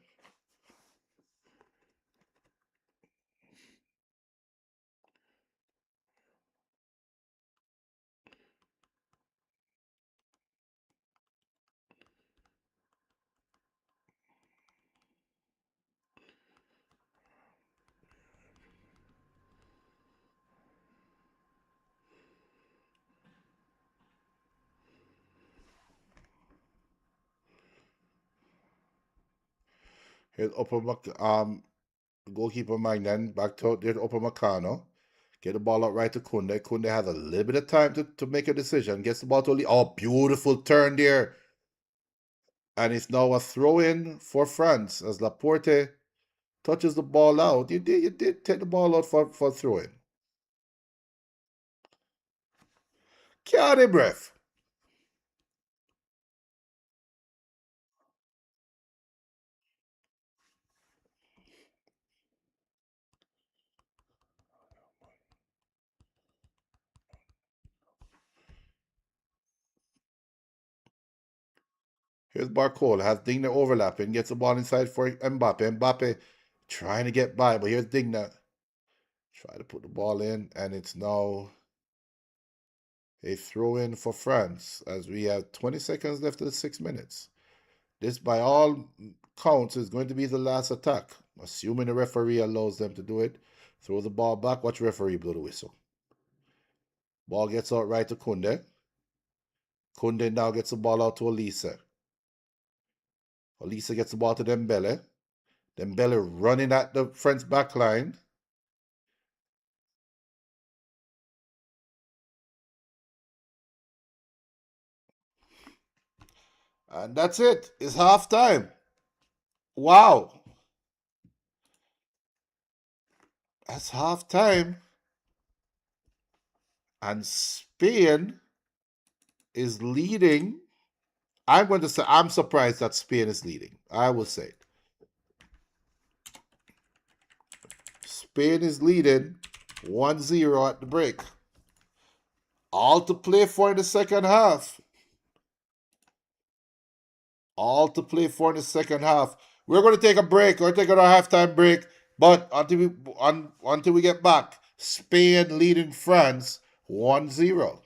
Here's goalkeeper Magnan back to there to Upper Macano. Get the ball out right to Kunde. Kunde has a little bit of time to make a decision. Gets the ball to Lee. Oh, beautiful turn there. And it's now a throw in for France as Laporte touches the ball out. You did take the ball out for throw in. Can't breath. Here's Barcola, has Digna overlapping, gets the ball inside for Mbappe. Mbappe trying to get by, but here's Digna. Try to put the ball in, and it's now a throw in for France as we have 20 seconds left of the 6 minutes. This, by all counts, is going to be the last attack, assuming the referee allows them to do it. Throw the ball back, watch referee blow the whistle. Ball gets out right to Kunde. Kunde now gets the ball out to Elise. Elise gets the ball to Dembele. Dembele running at the French back line. And that's it. It's halftime. Wow. That's halftime. And Spain is leading. I'm going to say I'm surprised that Spain is leading. I will say it. Spain is leading 1-0 at the break. All to play for in the second half. All to play for in the second half. We're going to take a break. We're taking our halftime break. But until we get back, Spain leading France 1-0.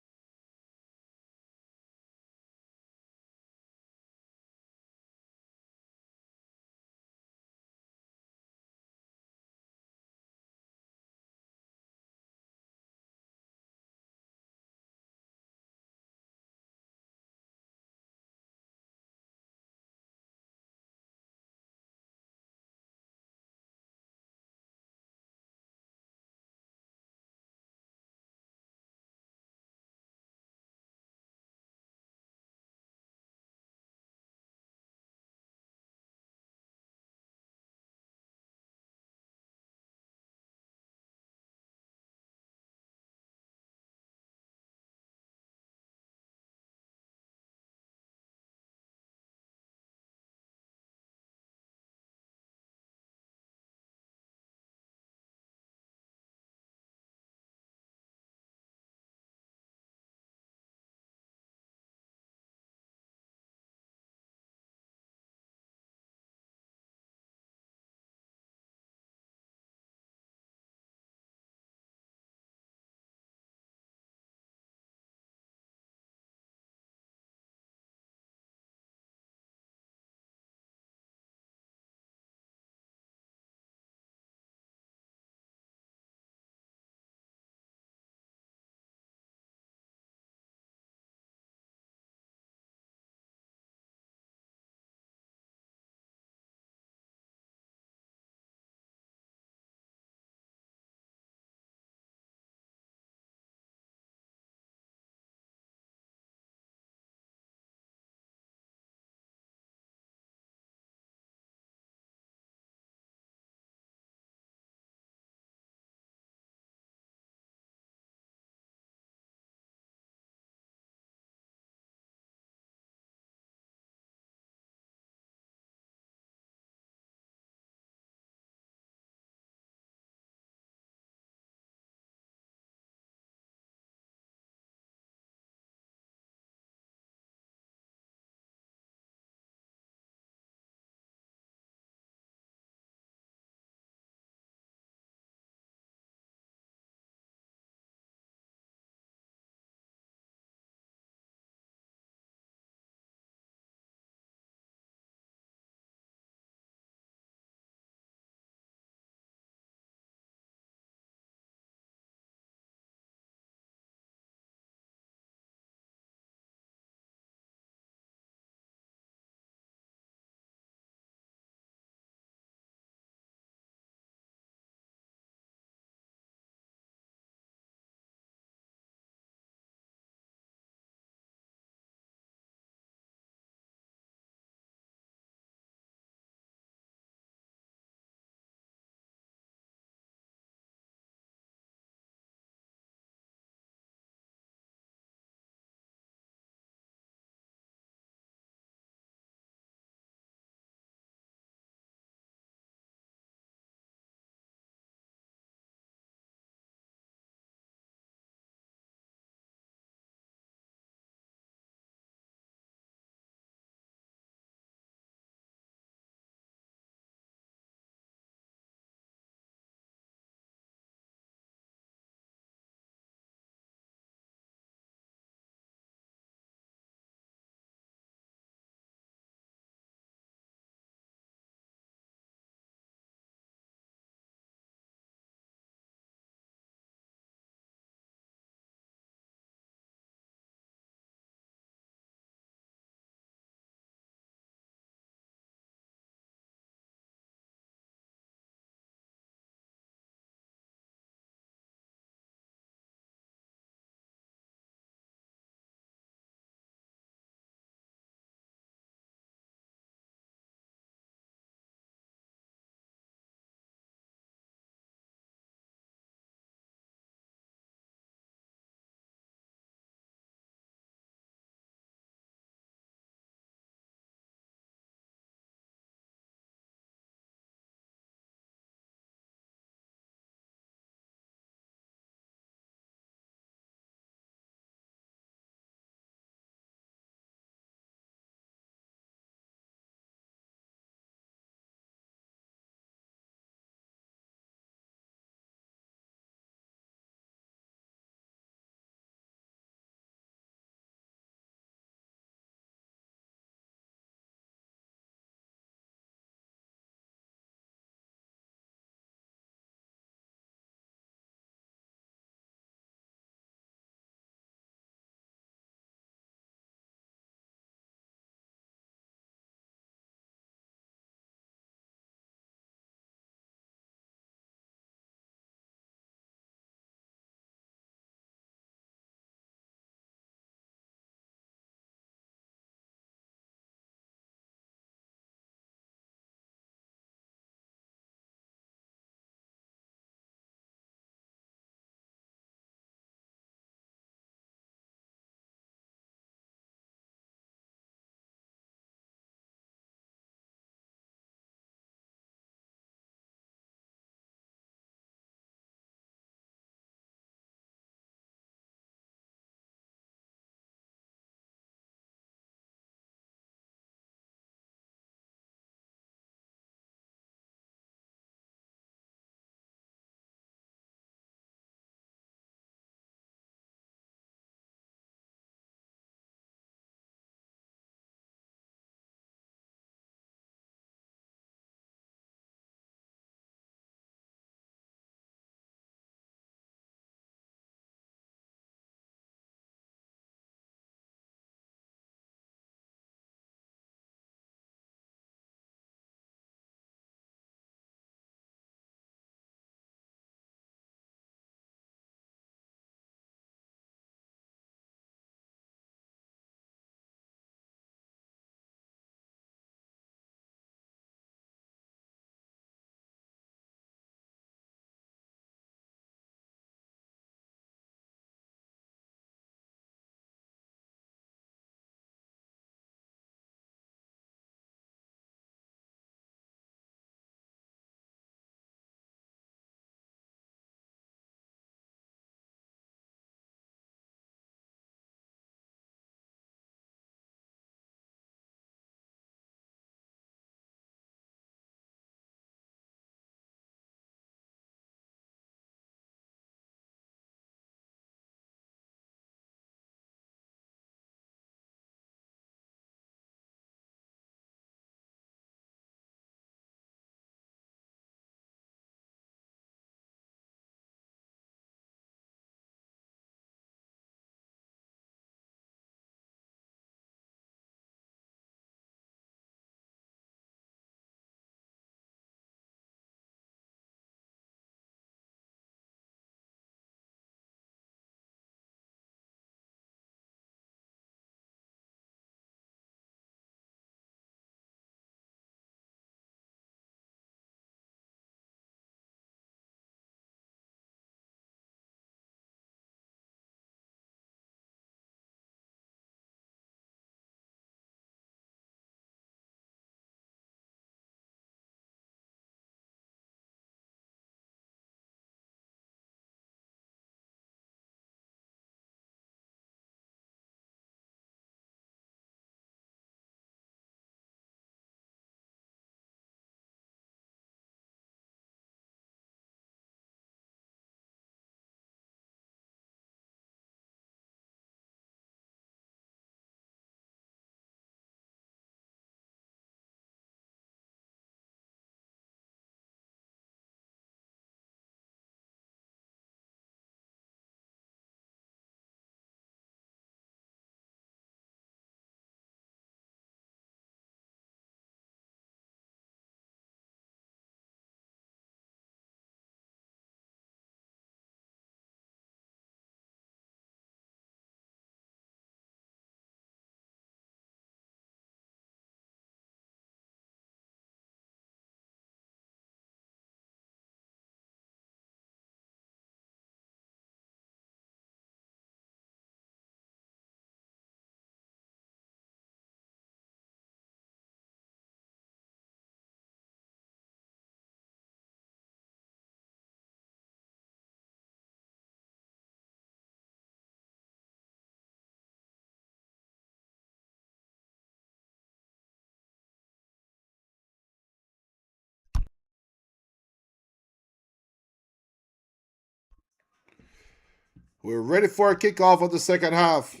We're ready for a kickoff of the second half.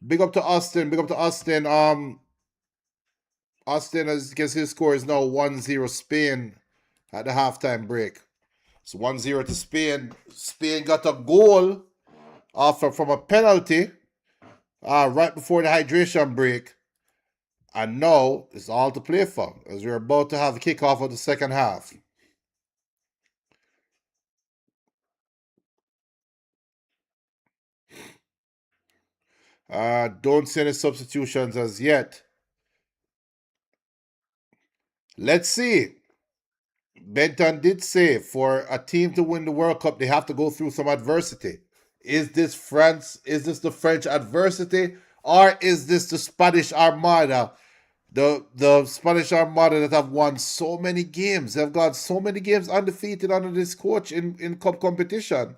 Big up to Austin. Big up to Austin. Austin, as you can see, his score is now 1-0 Spain at the halftime break. It's 1-0 to Spain. Spain got a goal from a penalty right before the hydration break. And now it's all to play for as we're about to have a kickoff of the second half. Don't see any substitutions as yet. Let's see. Benton did say for a team to win the World Cup, they have to go through some adversity. Is this France? Is this the French adversity? Or is this the Spanish Armada? The Spanish Armada that have won so many games. They've got so many games undefeated under this coach in cup competition.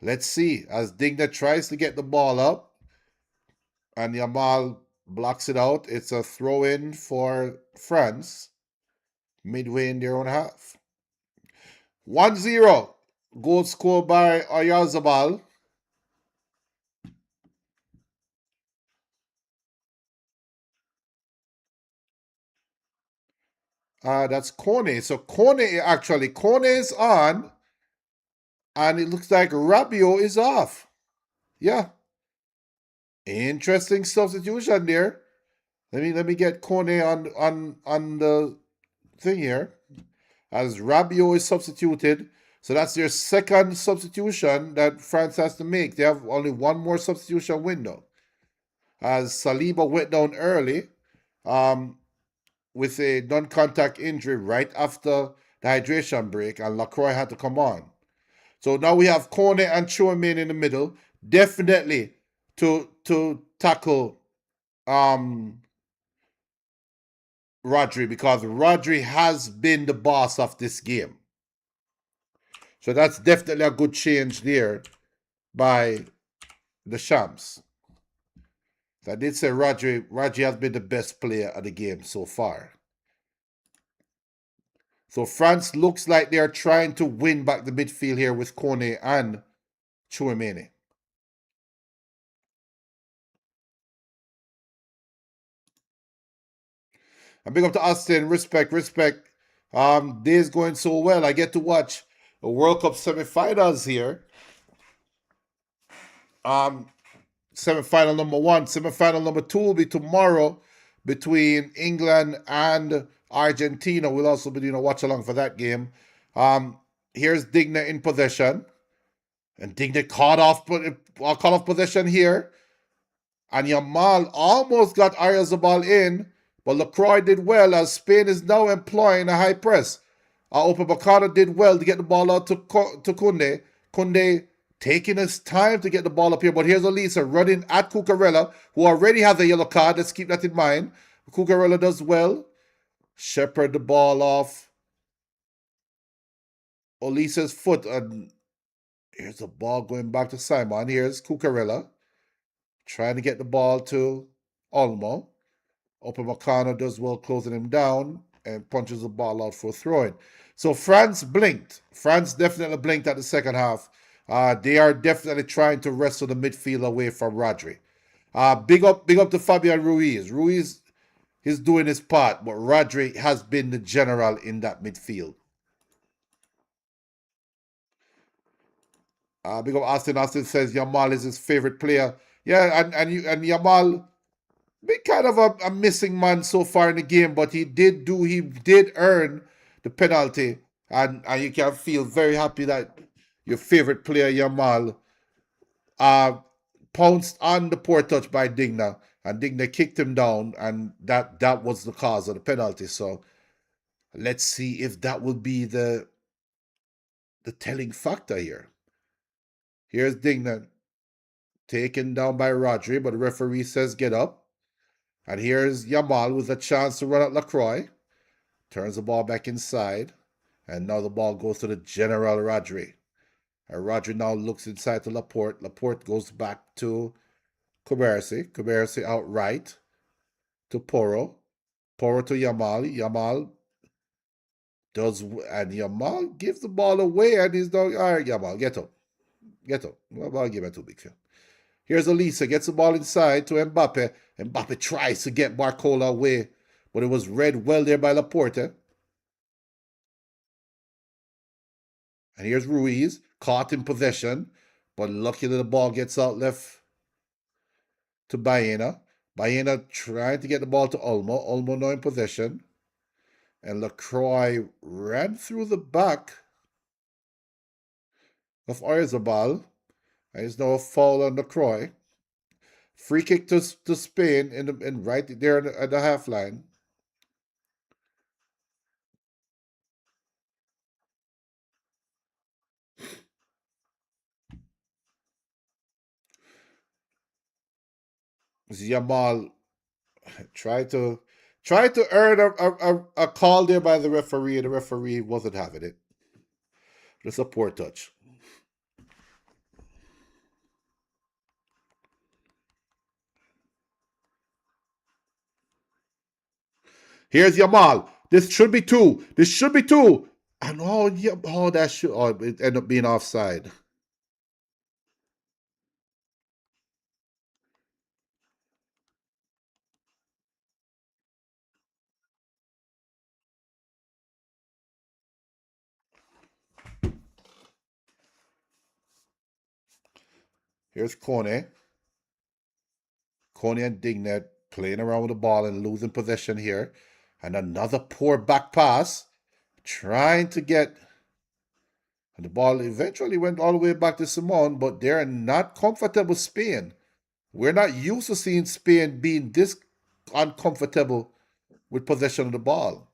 Let's see. As Digna tries to get the ball up and Yamal blocks it out. It's a throw-in for France midway in their own half. 1-0. Goal scored by Oyarzabal. That's Kone. So Kone is on, and it looks like Rabiot is off. Yeah. Interesting substitution there. Let me get Kone on the thing here. As Rabiot is substituted. So that's their second substitution that France has to make. They have only one more substitution window. As Saliba went down early with a non-contact injury right after the hydration break, and Lacroix had to come on. So now we have Kone and Chouameni in the middle, definitely to tackle Rodri, because Rodri has been the boss of this game. So that's definitely a good change there by the Shams. I did say Rodri has been the best player of the game so far. So France looks like they're trying to win back the midfield here with Kone and Chouameni. And big up to Austin. Respect. Day's going so well. I get to watch a World Cup semifinals here. Semifinal number 1. Semifinal number 2 will be tomorrow between England and Argentina. We'll also be doing a watch along for that game. Here's Digna in possession. And Digna caught off possession here. And Yamal almost got Oyarzabal in. But Lacroix did well as Spain is now employing a high press. Upamecano did well to get the ball out to Koundé. Koundé taking his time to get the ball up here. But here's Olisa running at Cucurella, who already has a yellow card. Let's keep that in mind. Cucurella does well. Shepherd the ball off Olisa's foot. And here's the ball going back to Simon. Here's Cucurella trying to get the ball to Olmo. Upamecano does well closing him down and punches the ball out for throwing. So France blinked. France definitely blinked at the second half. They are definitely trying to wrestle the midfield away from Rodri. Big up to Fabian Ruiz. Ruiz is doing his part, but Rodri has been the general in that midfield. Big up Austin. Austin says Yamal is his favorite player. Yeah, and Yamal been kind of a missing man so far in the game, but he did earn the penalty, and you can feel very happy that your favorite player Yamal pounced on the poor touch by Digna, and Digna kicked him down, and that was the cause of the penalty. So let's see if that will be the telling factor here. Here's Digna taken down by Rodri, but the referee says get up. And here's Yamal with a chance to run at Lacroix. Turns the ball back inside. And now the ball goes to the general Rodri. And Rodri now looks inside to Laporte. Laporte goes back to Kubersi. Kubersi out right to Porro. Porro to Yamal. Yamal And Yamal gives the ball away, and he's dog. All right, Yamal, get up. Get up. I'll give it to Big Phil. Here's Elisa, gets the ball inside to Mbappe. Mbappe tries to get Barcola away, but it was read well there by Laporte. And here's Ruiz, caught in possession, but luckily the ball gets out left to Baena. Baena trying to get the ball to Olmo. Olmo now in possession. And Lacroix ran through the back of Oyarzabal. And there's now a foul on Lacroix. Free kick to Spain in right there at the half line. Yamal tried to earn a call there by the referee, and the referee wasn't having it. Just a poor touch. Here's Yamal. This should be two. This should be two. And that should it ended up being offside. Here's Kone. Kone and Dignet playing around with the ball and losing possession here. And another poor back pass. Trying to get. And the ball eventually went all the way back to Simon, but they're not comfortable Spain. We're not used to seeing Spain being this uncomfortable with possession of the ball.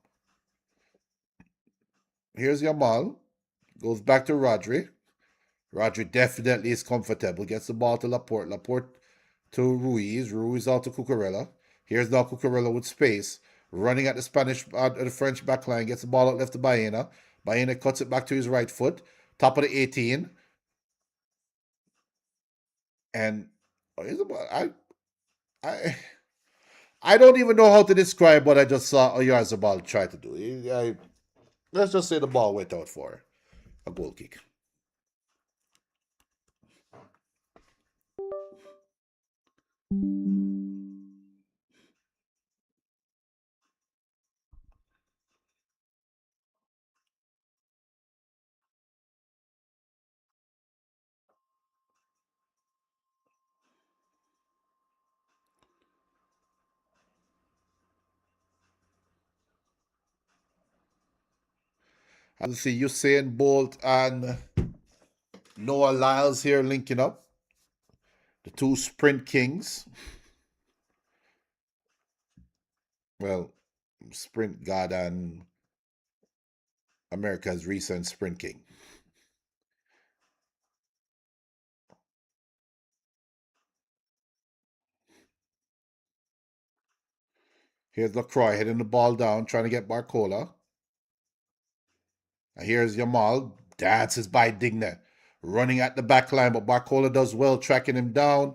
Here's Yamal. Goes back to Rodri. Rodri definitely is comfortable. Gets the ball to Laporte. Laporte to Ruiz. Ruiz out to Cucurella. Here's now Cucurella with space. Running at the French backline. Gets the ball out left to Baena. Baena cuts it back to his right foot. Top of the 18. And I don't even know how to describe what I just saw Oyarzabal try to do. Let's just say the ball went out for a goal kick. And see Usain Bolt and Noah Lyles here linking up. The two sprint kings. Well, sprint god and America's recent sprint king. Here's Lacroix hitting the ball down, trying to get Barcola. And here's Yamal. Dances by Dignet. Running at the back line, but Barcola does well, tracking him down.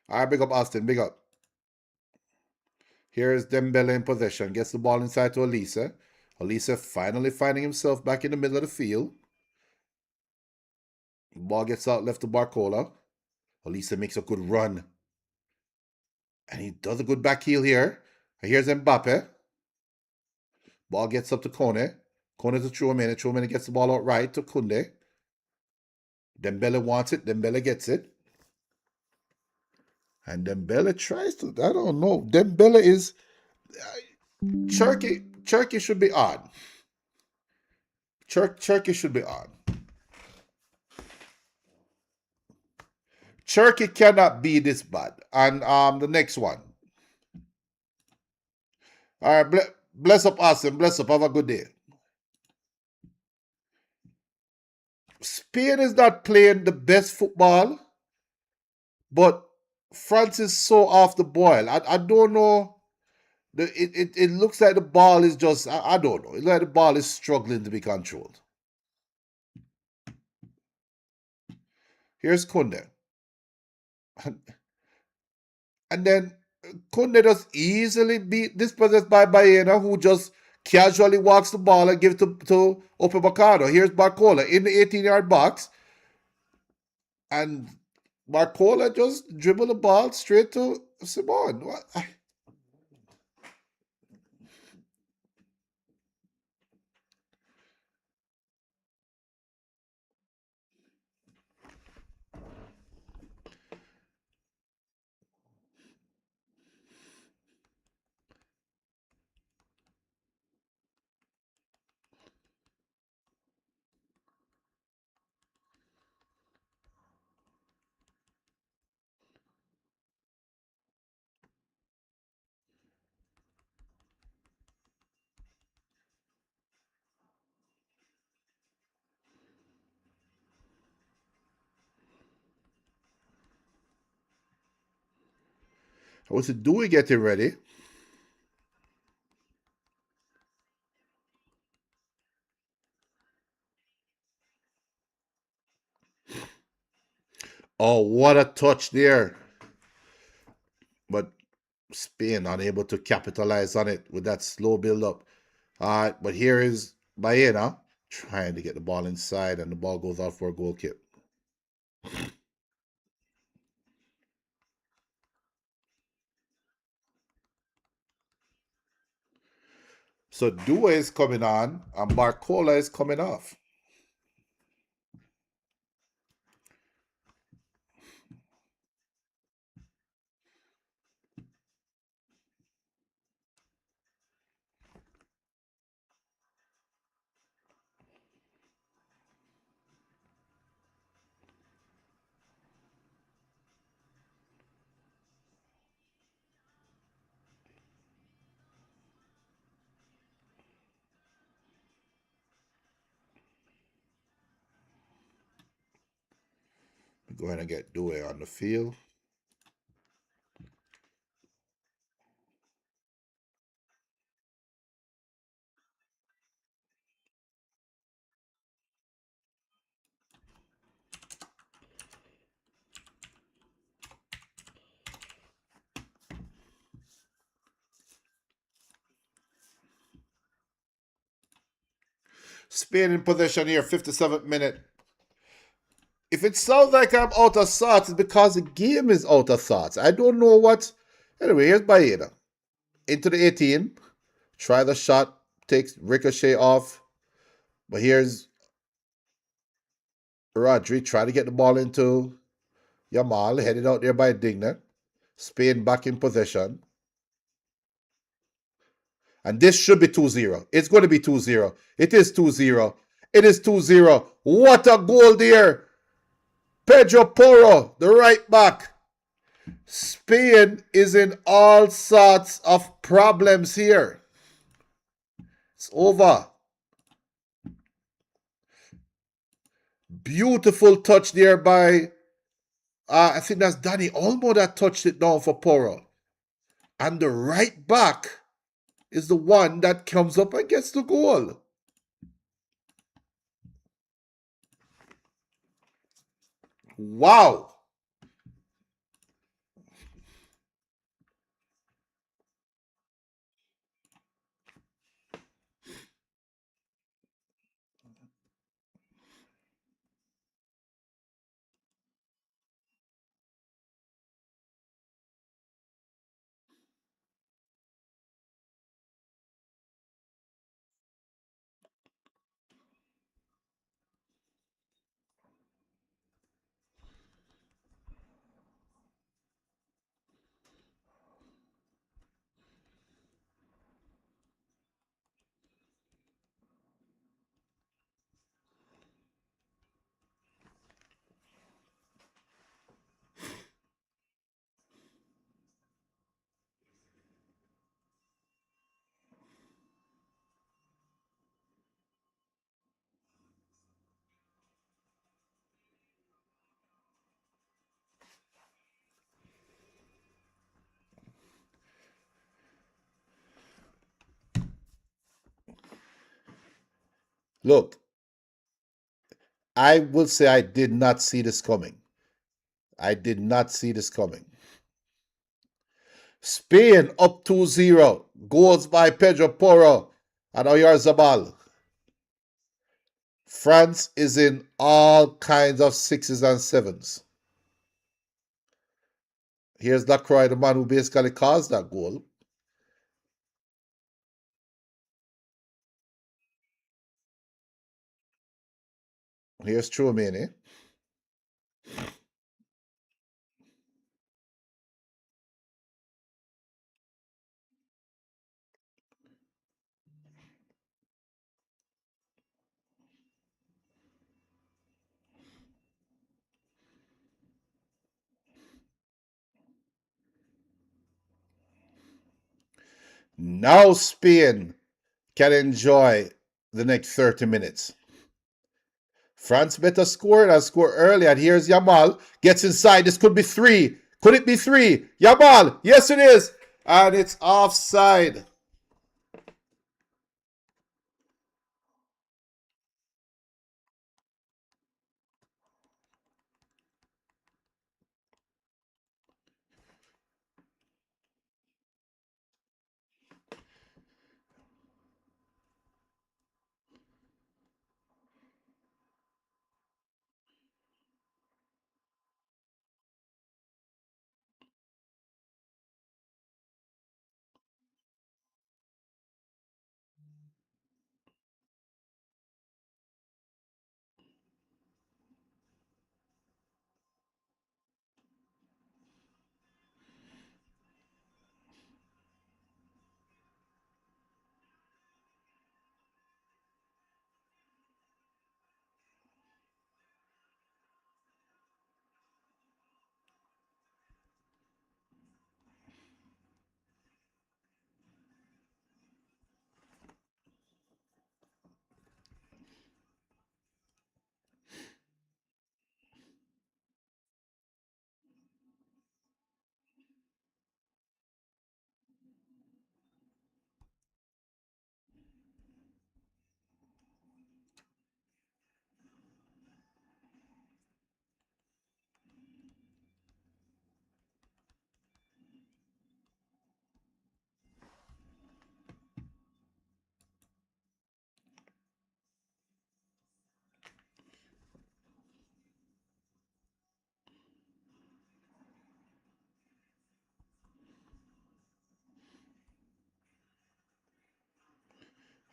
All right, big up Austin, big up. Here's Dembele in possession. Gets the ball inside to Elisa. Elisa finally finding himself back in the middle of the field. Ball gets out left to Barcola. Elisa makes a good run. And he does a good back heel here. And here's Mbappe. Ball gets up to Kone. Kone to Chouameni. Chouameni gets the ball out right to Kunde. Dembele wants it. Dembele gets it. And Dembele tries to, I don't know. Dembele is, Cherky should be on. Turkey should be on. Turkey cannot be this bad. And the next one. All right, bless up, Austin. Bless up. Have a good day. Spain is not playing the best football, but France is so off the boil. I don't know. It looks like the ball is just, I don't know. It looks like the ball is struggling to be controlled. Here's Kunde. And then Kunde just easily beat this possessed by Baena, who just casually walks the ball and gives it to Upamecano. Here's Barcola in the 18-yard box. And Barcola just dribbled the ball straight to Simon. What? What's it doing getting ready? Oh, what a touch there. But Spain unable to capitalize on it with that slow build up. But here is Baena trying to get the ball inside, and the ball goes out for a goal kick. So Dua is coming on, and Barcola is coming off. Go ahead and get Dua on the field. Spain in possession here, 57th minute. If it sounds like I'm out of sorts, it's because the game is out of sorts. I don't know what. Anyway, here's Baena. Into the 18. Try the shot. Takes ricochet off. But here's Rodri. Try to get the ball into Yamal. Headed out there by Digna. Spain back in possession. And this should be 2-0. It's going to be 2-0. It is 2-0. It is 2-0. What a goal there. Pedro Porro, the right back. Spain is in all sorts of problems here. It's over. Beautiful touch there by, I think that's Danny Olmo that touched it down for Porro. And the right back is the one that comes up and gets the goal. Wow. Look, I will say I did not see this coming. I did not see this coming. Spain up 2-0. Goals by Pedro Porro and Oyarzabal. France is in all kinds of sixes and sevens. Here's Lacroix, the man who basically caused that goal. Here's Chouameni. Now Spain can enjoy the next 30 minutes. France better score and score early. And here's Yamal. Gets inside. This could be three. Could it be three? Yamal. Yes, it is. And it's offside.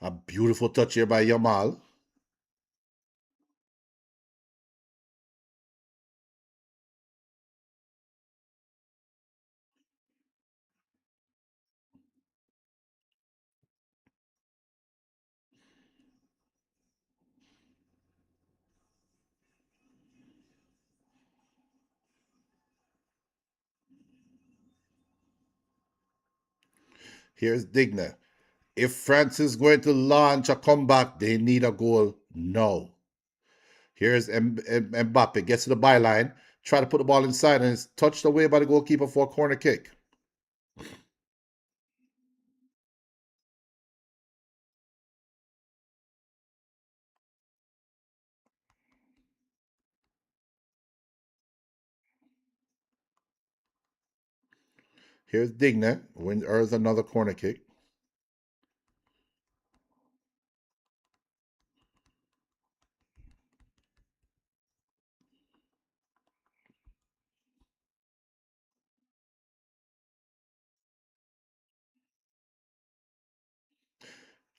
A beautiful touch here by Yamal. Here's Digna. If France is going to launch a comeback, they need a goal now. Here's Mbappe. Gets to the byline. Try to put the ball inside, and it's touched away by the goalkeeper for a corner kick. Here's Digna. Wins earns another corner kick.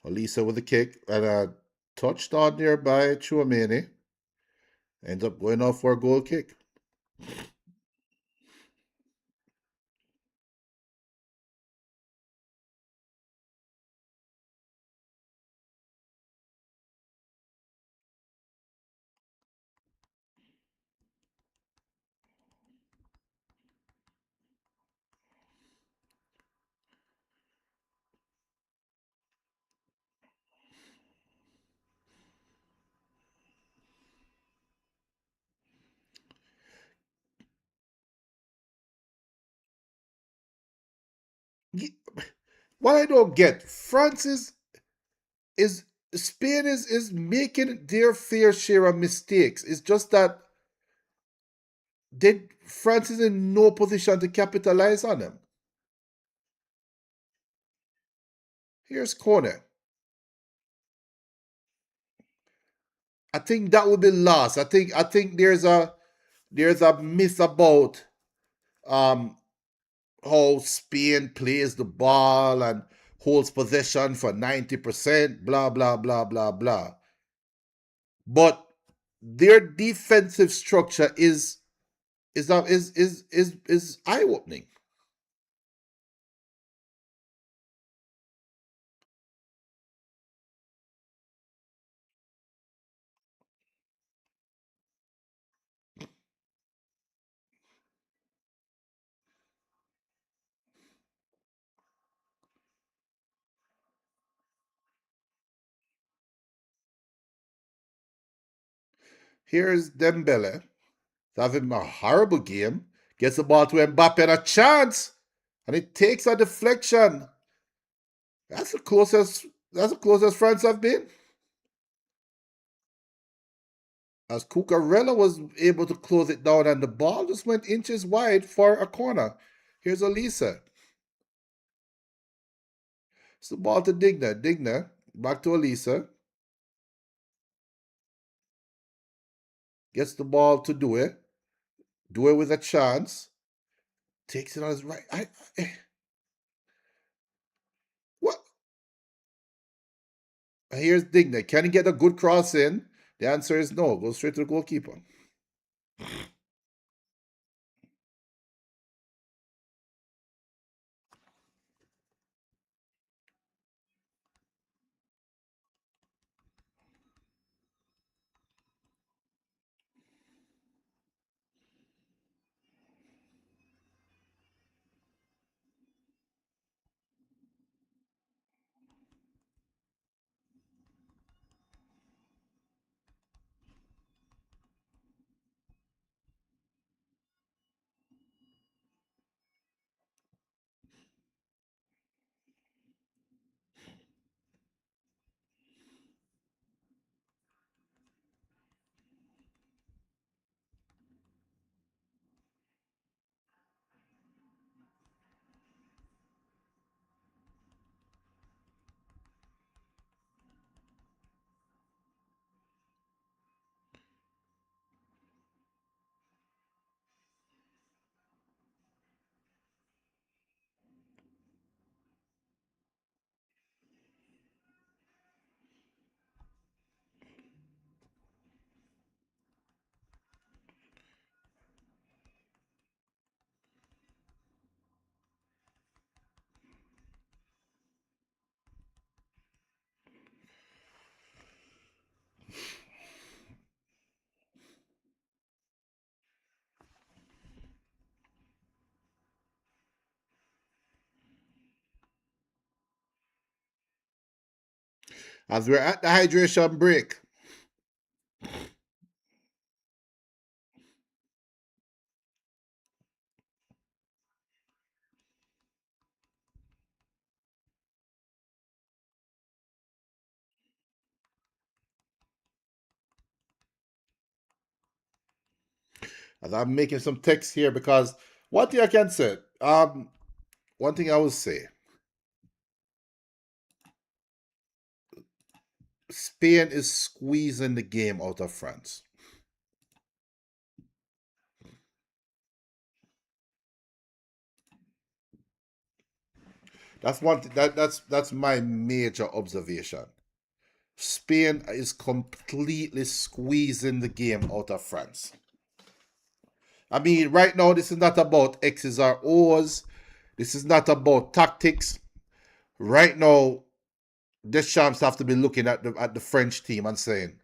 Elisa with a kick and a touchdown there by Chouameni. Ends up going off for a goal kick. What I don't get, France is Spain is making their fair share of mistakes. It's just that France is in no position to capitalize on them. Here's corner. I think that would be lost. I think there's a myth about um how Spain plays the ball and holds possession for 90%, blah blah blah blah blah. But their defensive structure is eye opening. Here's Dembele having a horrible game, gets the ball to Mbappe and a chance, and it takes a deflection. That's the closest. That's the closest France have been. As Cucurella was able to close it down, and the ball just went inches wide for a corner. Here's Elisa. It's the ball to Digna. Digna back to Elisa. Gets the ball to Due. Due with a chance. Takes it on his right. What? Here's Digna. Can he get a good cross in? The answer is no. Goes straight to the goalkeeper. As we're at the hydration break, as I'm making some text here because one thing I can say, one thing I will say, Spain is squeezing the game out of France. That's one. That's my major observation. Spain is completely squeezing the game out of France. I mean, right now, this is not about X's or O's. This is not about tactics. Right now, Deschamps have to be looking at the French team and saying,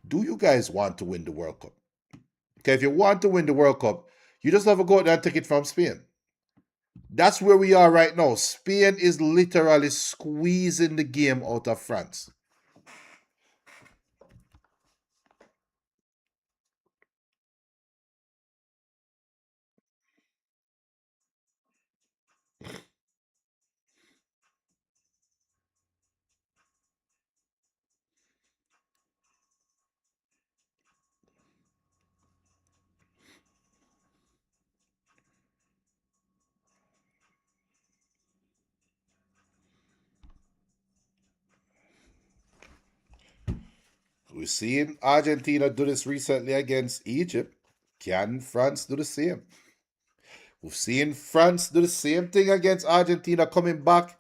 "Do you guys want to win the World Cup? Okay, if you want to win the World Cup, you just have to go out there and take it from Spain." That's where we are right now. Spain is literally squeezing the game out of France. We've seen Argentina do this recently against Egypt. Can France do the same? We've seen France do the same thing against Argentina coming back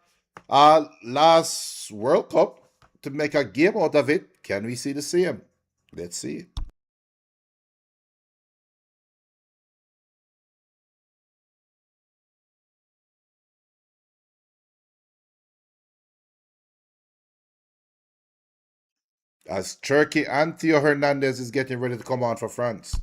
last World Cup to make a game out of it. Can we see the same? Let's see. As Turkey and Theo Hernandez is getting ready to come on for France.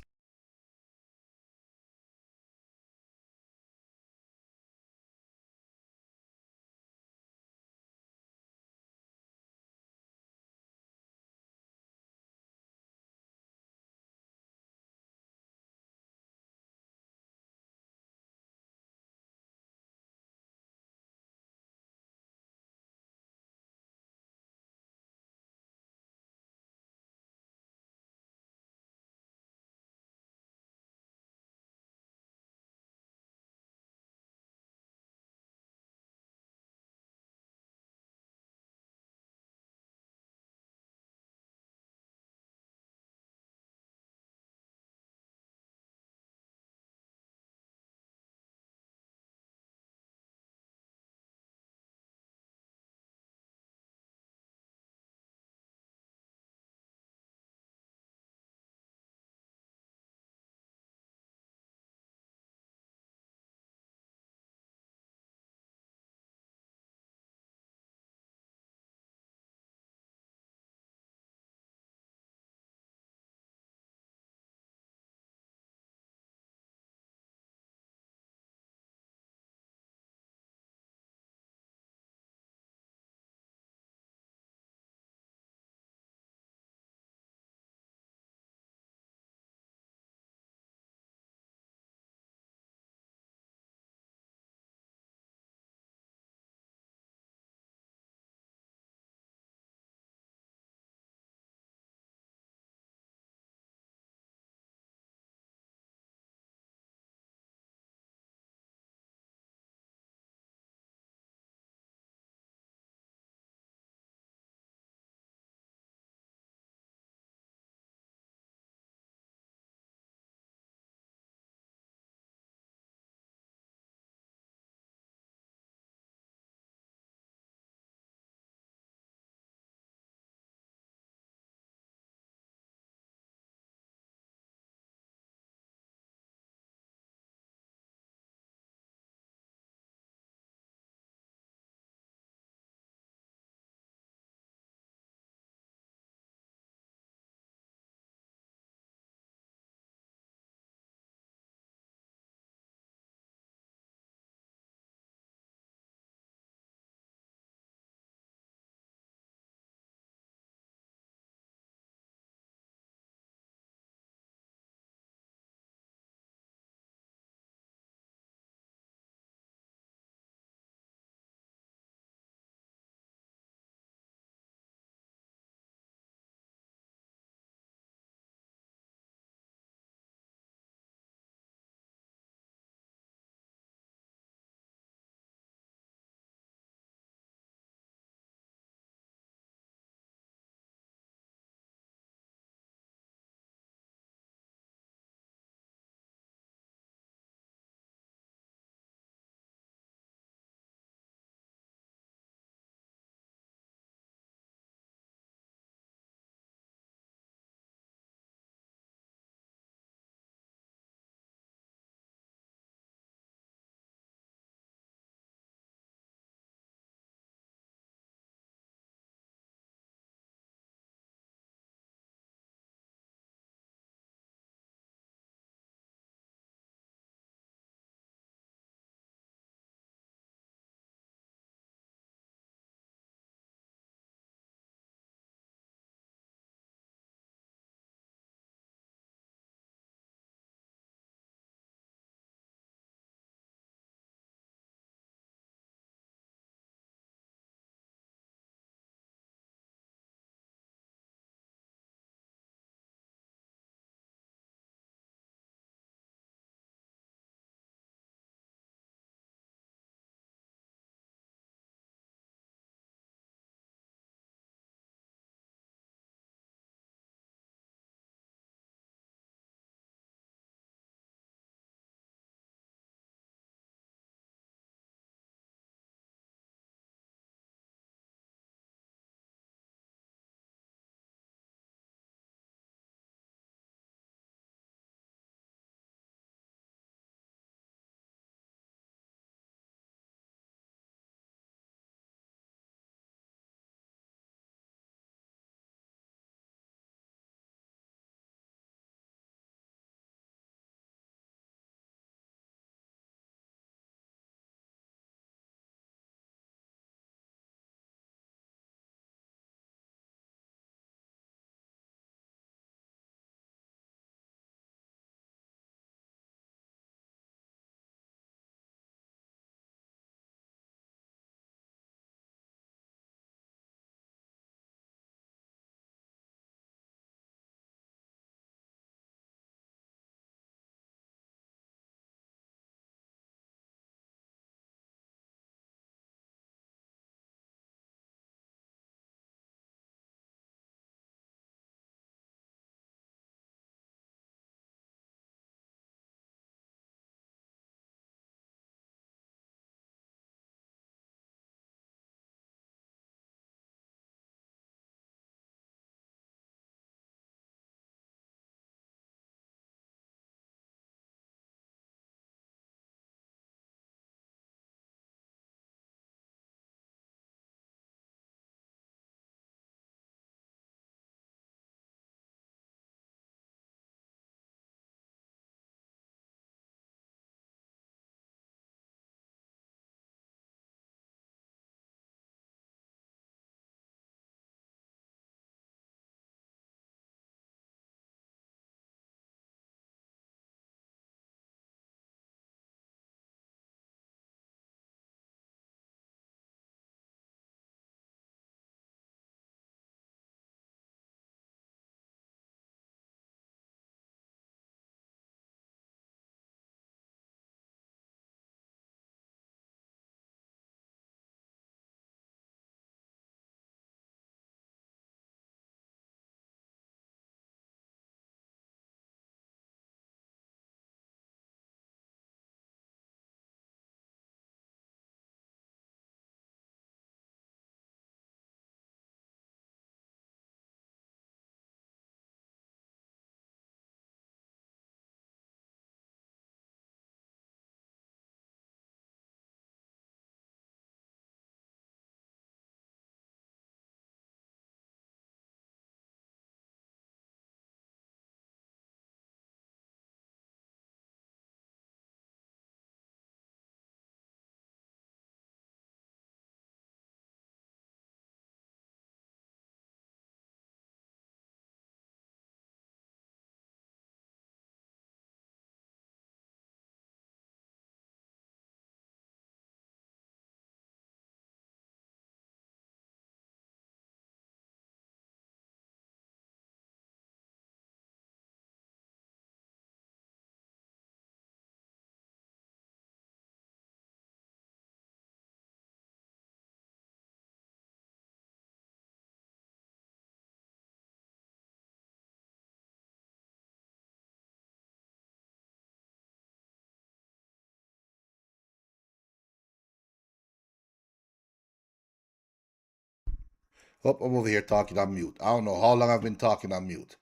Oh, I'm over here talking on mute. I don't know how long I've been talking on mute.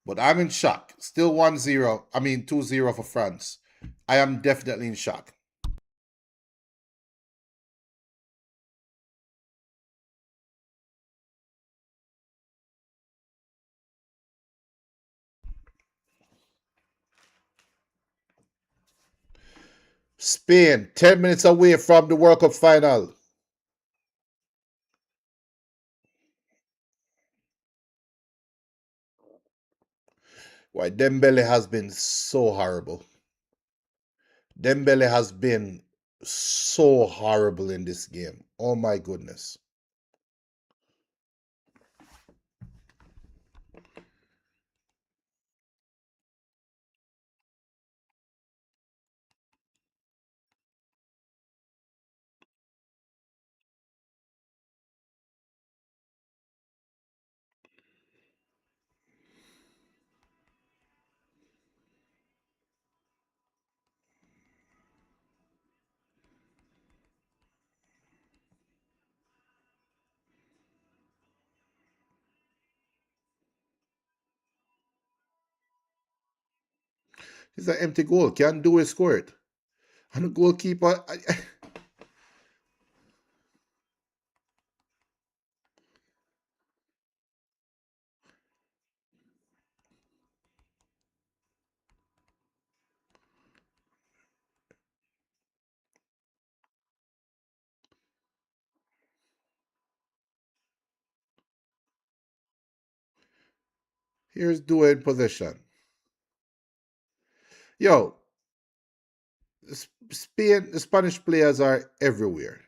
But I'm in shock. Still 1-0. I mean 2-0 for France. I am definitely in shock. Spain, 10 minutes away from the World Cup final. Why, Dembele has been so horrible. Dembele has been so horrible in this game. Oh my goodness. It's an empty goal. Can't do it, score it. And the goalkeeper. Here's Dua in possession. Yo, Spain, the Spanish players are everywhere.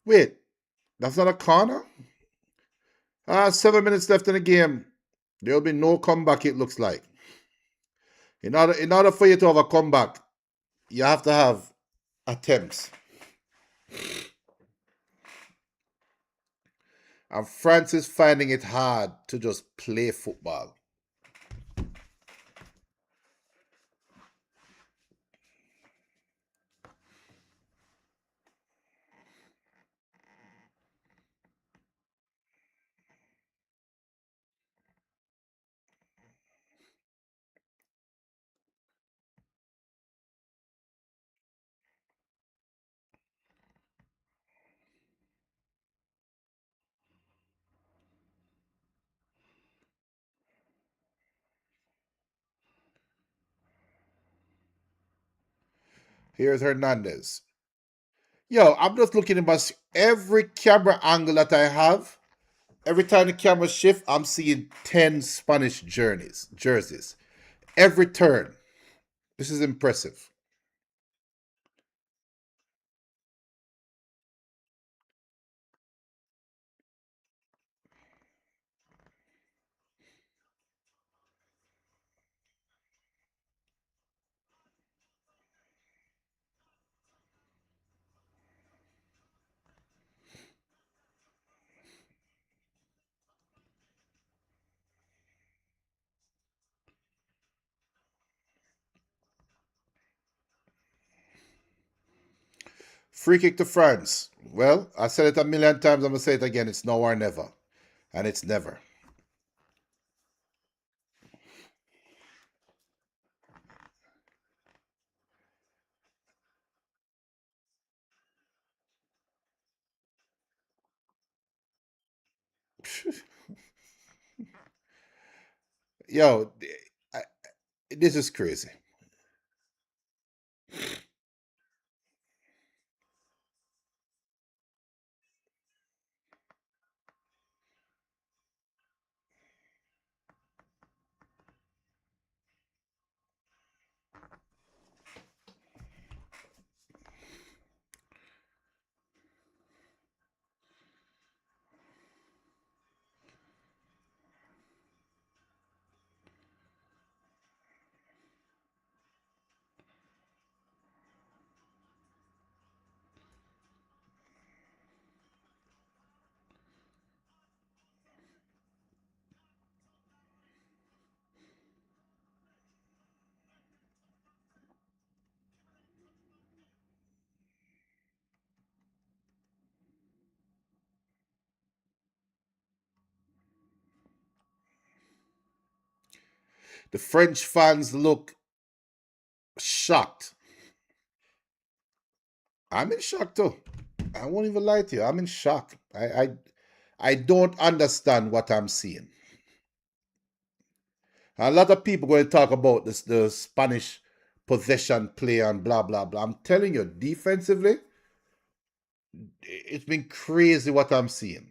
Wait, that's not a corner? 7 minutes left in the game. There'll be no comeback, it looks like. In order for you to have a comeback, you have to have attempts. And France is finding it hard to just play football. Here's Hernandez. Yo, I'm just looking at every camera angle that I have. Every time the camera shift, I'm seeing 10 Spanish jerseys. Every turn. This is impressive. Free kick to France. Well, I said it a million times. I'm going to say it again. It's now or never. And it's never. Yo, I, this is crazy. The French fans look shocked. I'm in shock too. I won't even lie to you. I'm in shock. I don't understand what I'm seeing. A lot of people going to talk about this, the Spanish possession play and blah blah blah. I'm telling you, defensively, it's been crazy what I'm seeing.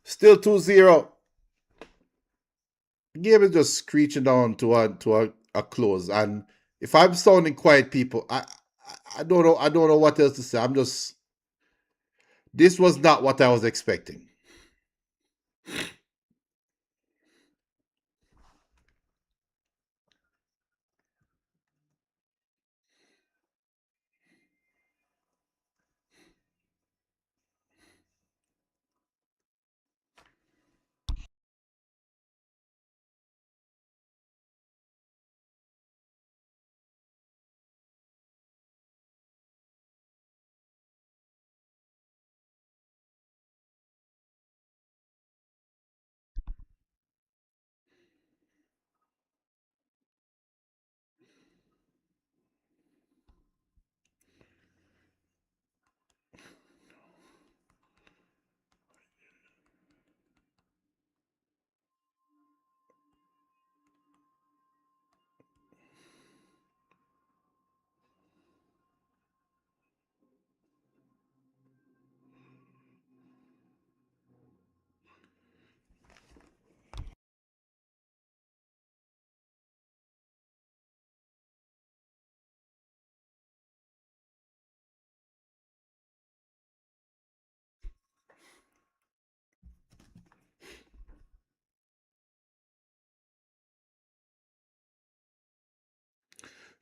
Still 2-0. The game is just screeching down to a close. And if I'm sounding quiet, people, I don't know what else to say. I'm just this was not what I was expecting.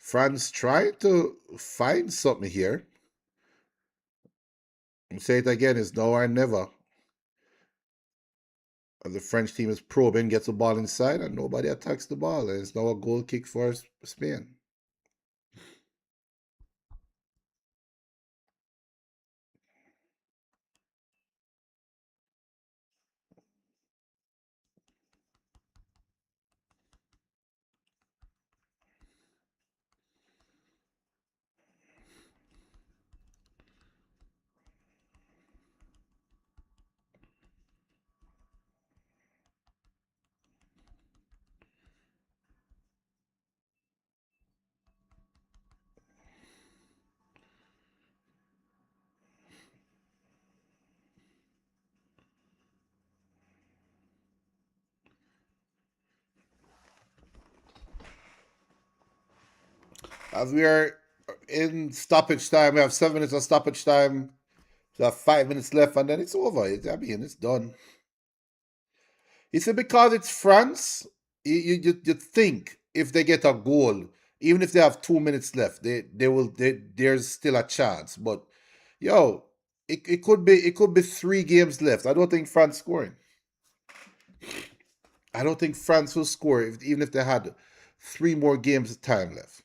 France trying to find something here. I'll say it again, it's now or never. And the French team is probing, gets the ball inside, and nobody attacks the ball. And it's now a goal kick for Spain. As we are in stoppage time, we have 7 minutes of stoppage time. We have 5 minutes left, and then it's over. It's done. You see, because it's France, you think if they get a goal, even if they have 2 minutes left, there's still a chance. But yo, it could be 3 games left. I don't think France scoring. I don't think France will score even if they had 3 more games of time left.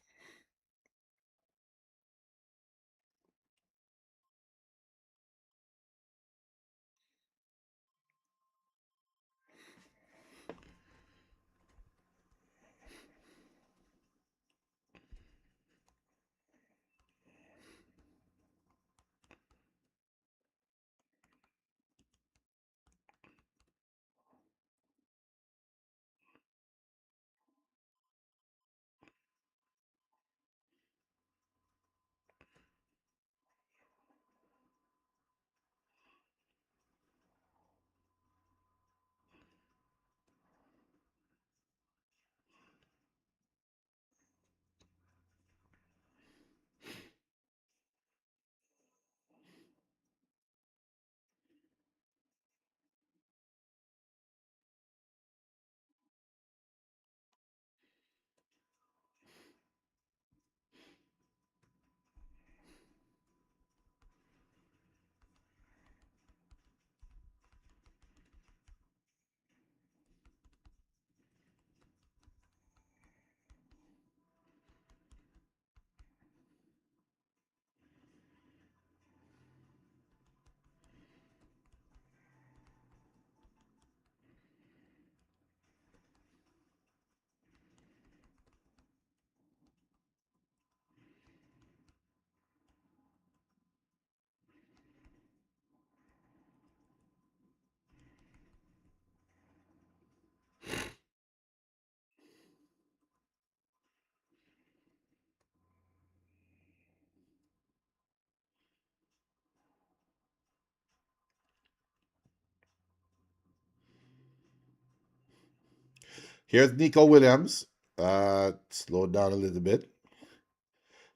Here's Nico Williams. Slow down a little bit.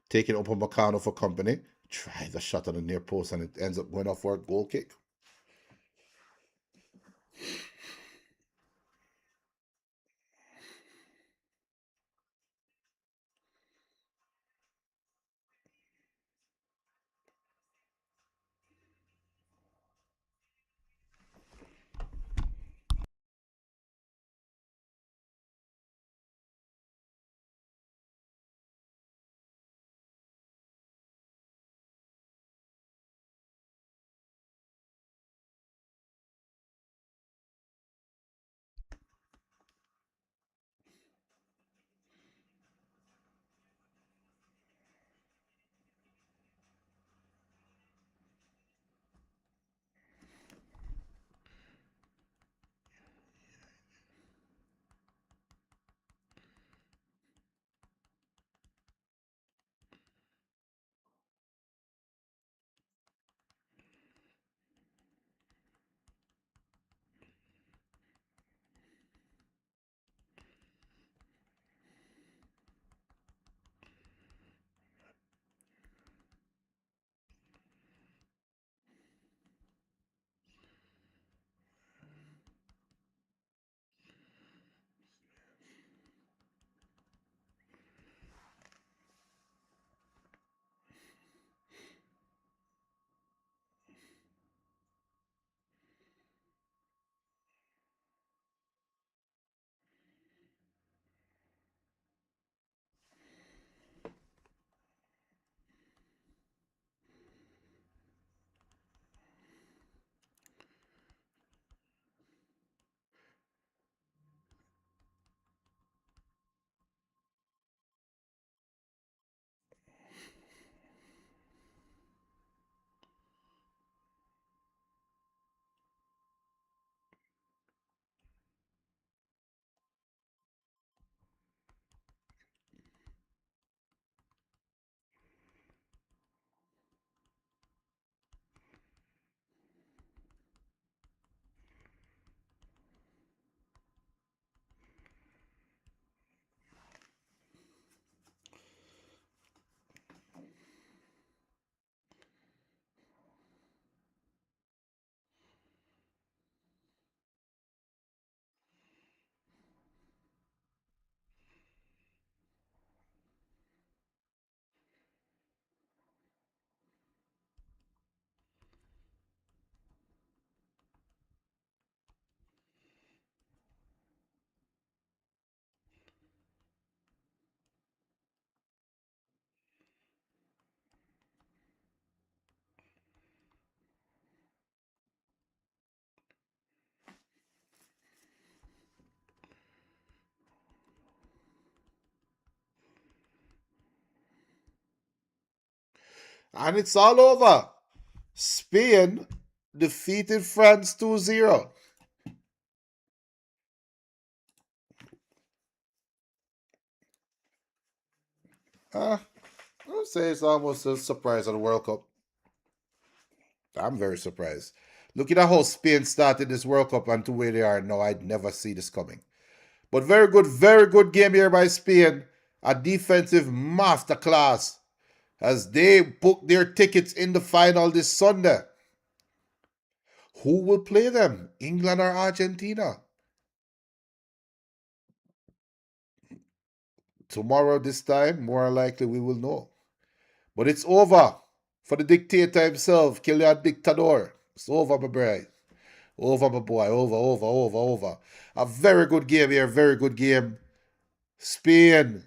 Taking Upamecano for company. Tries a shot on the near post and it ends up going off for a goal kick. And it's all over. Spain defeated France 2-0. I would say it's almost a surprise at the World Cup. I'm very surprised. Looking at how Spain started this World Cup and to where they are now, I'd never see this coming. But very good game here by Spain. A defensive masterclass as they book their tickets in the final this Sunday. Who will play them? England or Argentina? Tomorrow, this time, more likely we will know. But it's over for the dictator himself, Kylian Dictador. It's over, my boy. Over, my boy. Over. A very good game here. Very good game. Spain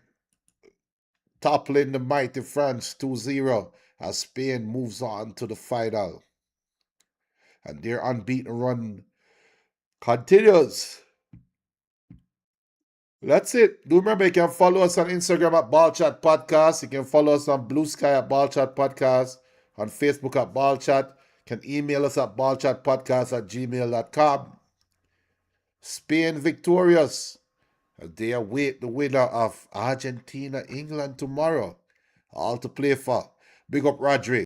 toppling the mighty France 2-0 as Spain moves on to the final. And their unbeaten run continues. That's it. Do remember you can follow us on Instagram at Ball Chat Podcast. You can follow us on Blue Sky at Ball Chat Podcast. On Facebook at Ball Chat. You can email us at ballchatpodcast@gmail.com. Spain victorious as they await the winner of Argentina, England tomorrow. All to play for. Big up Rodri.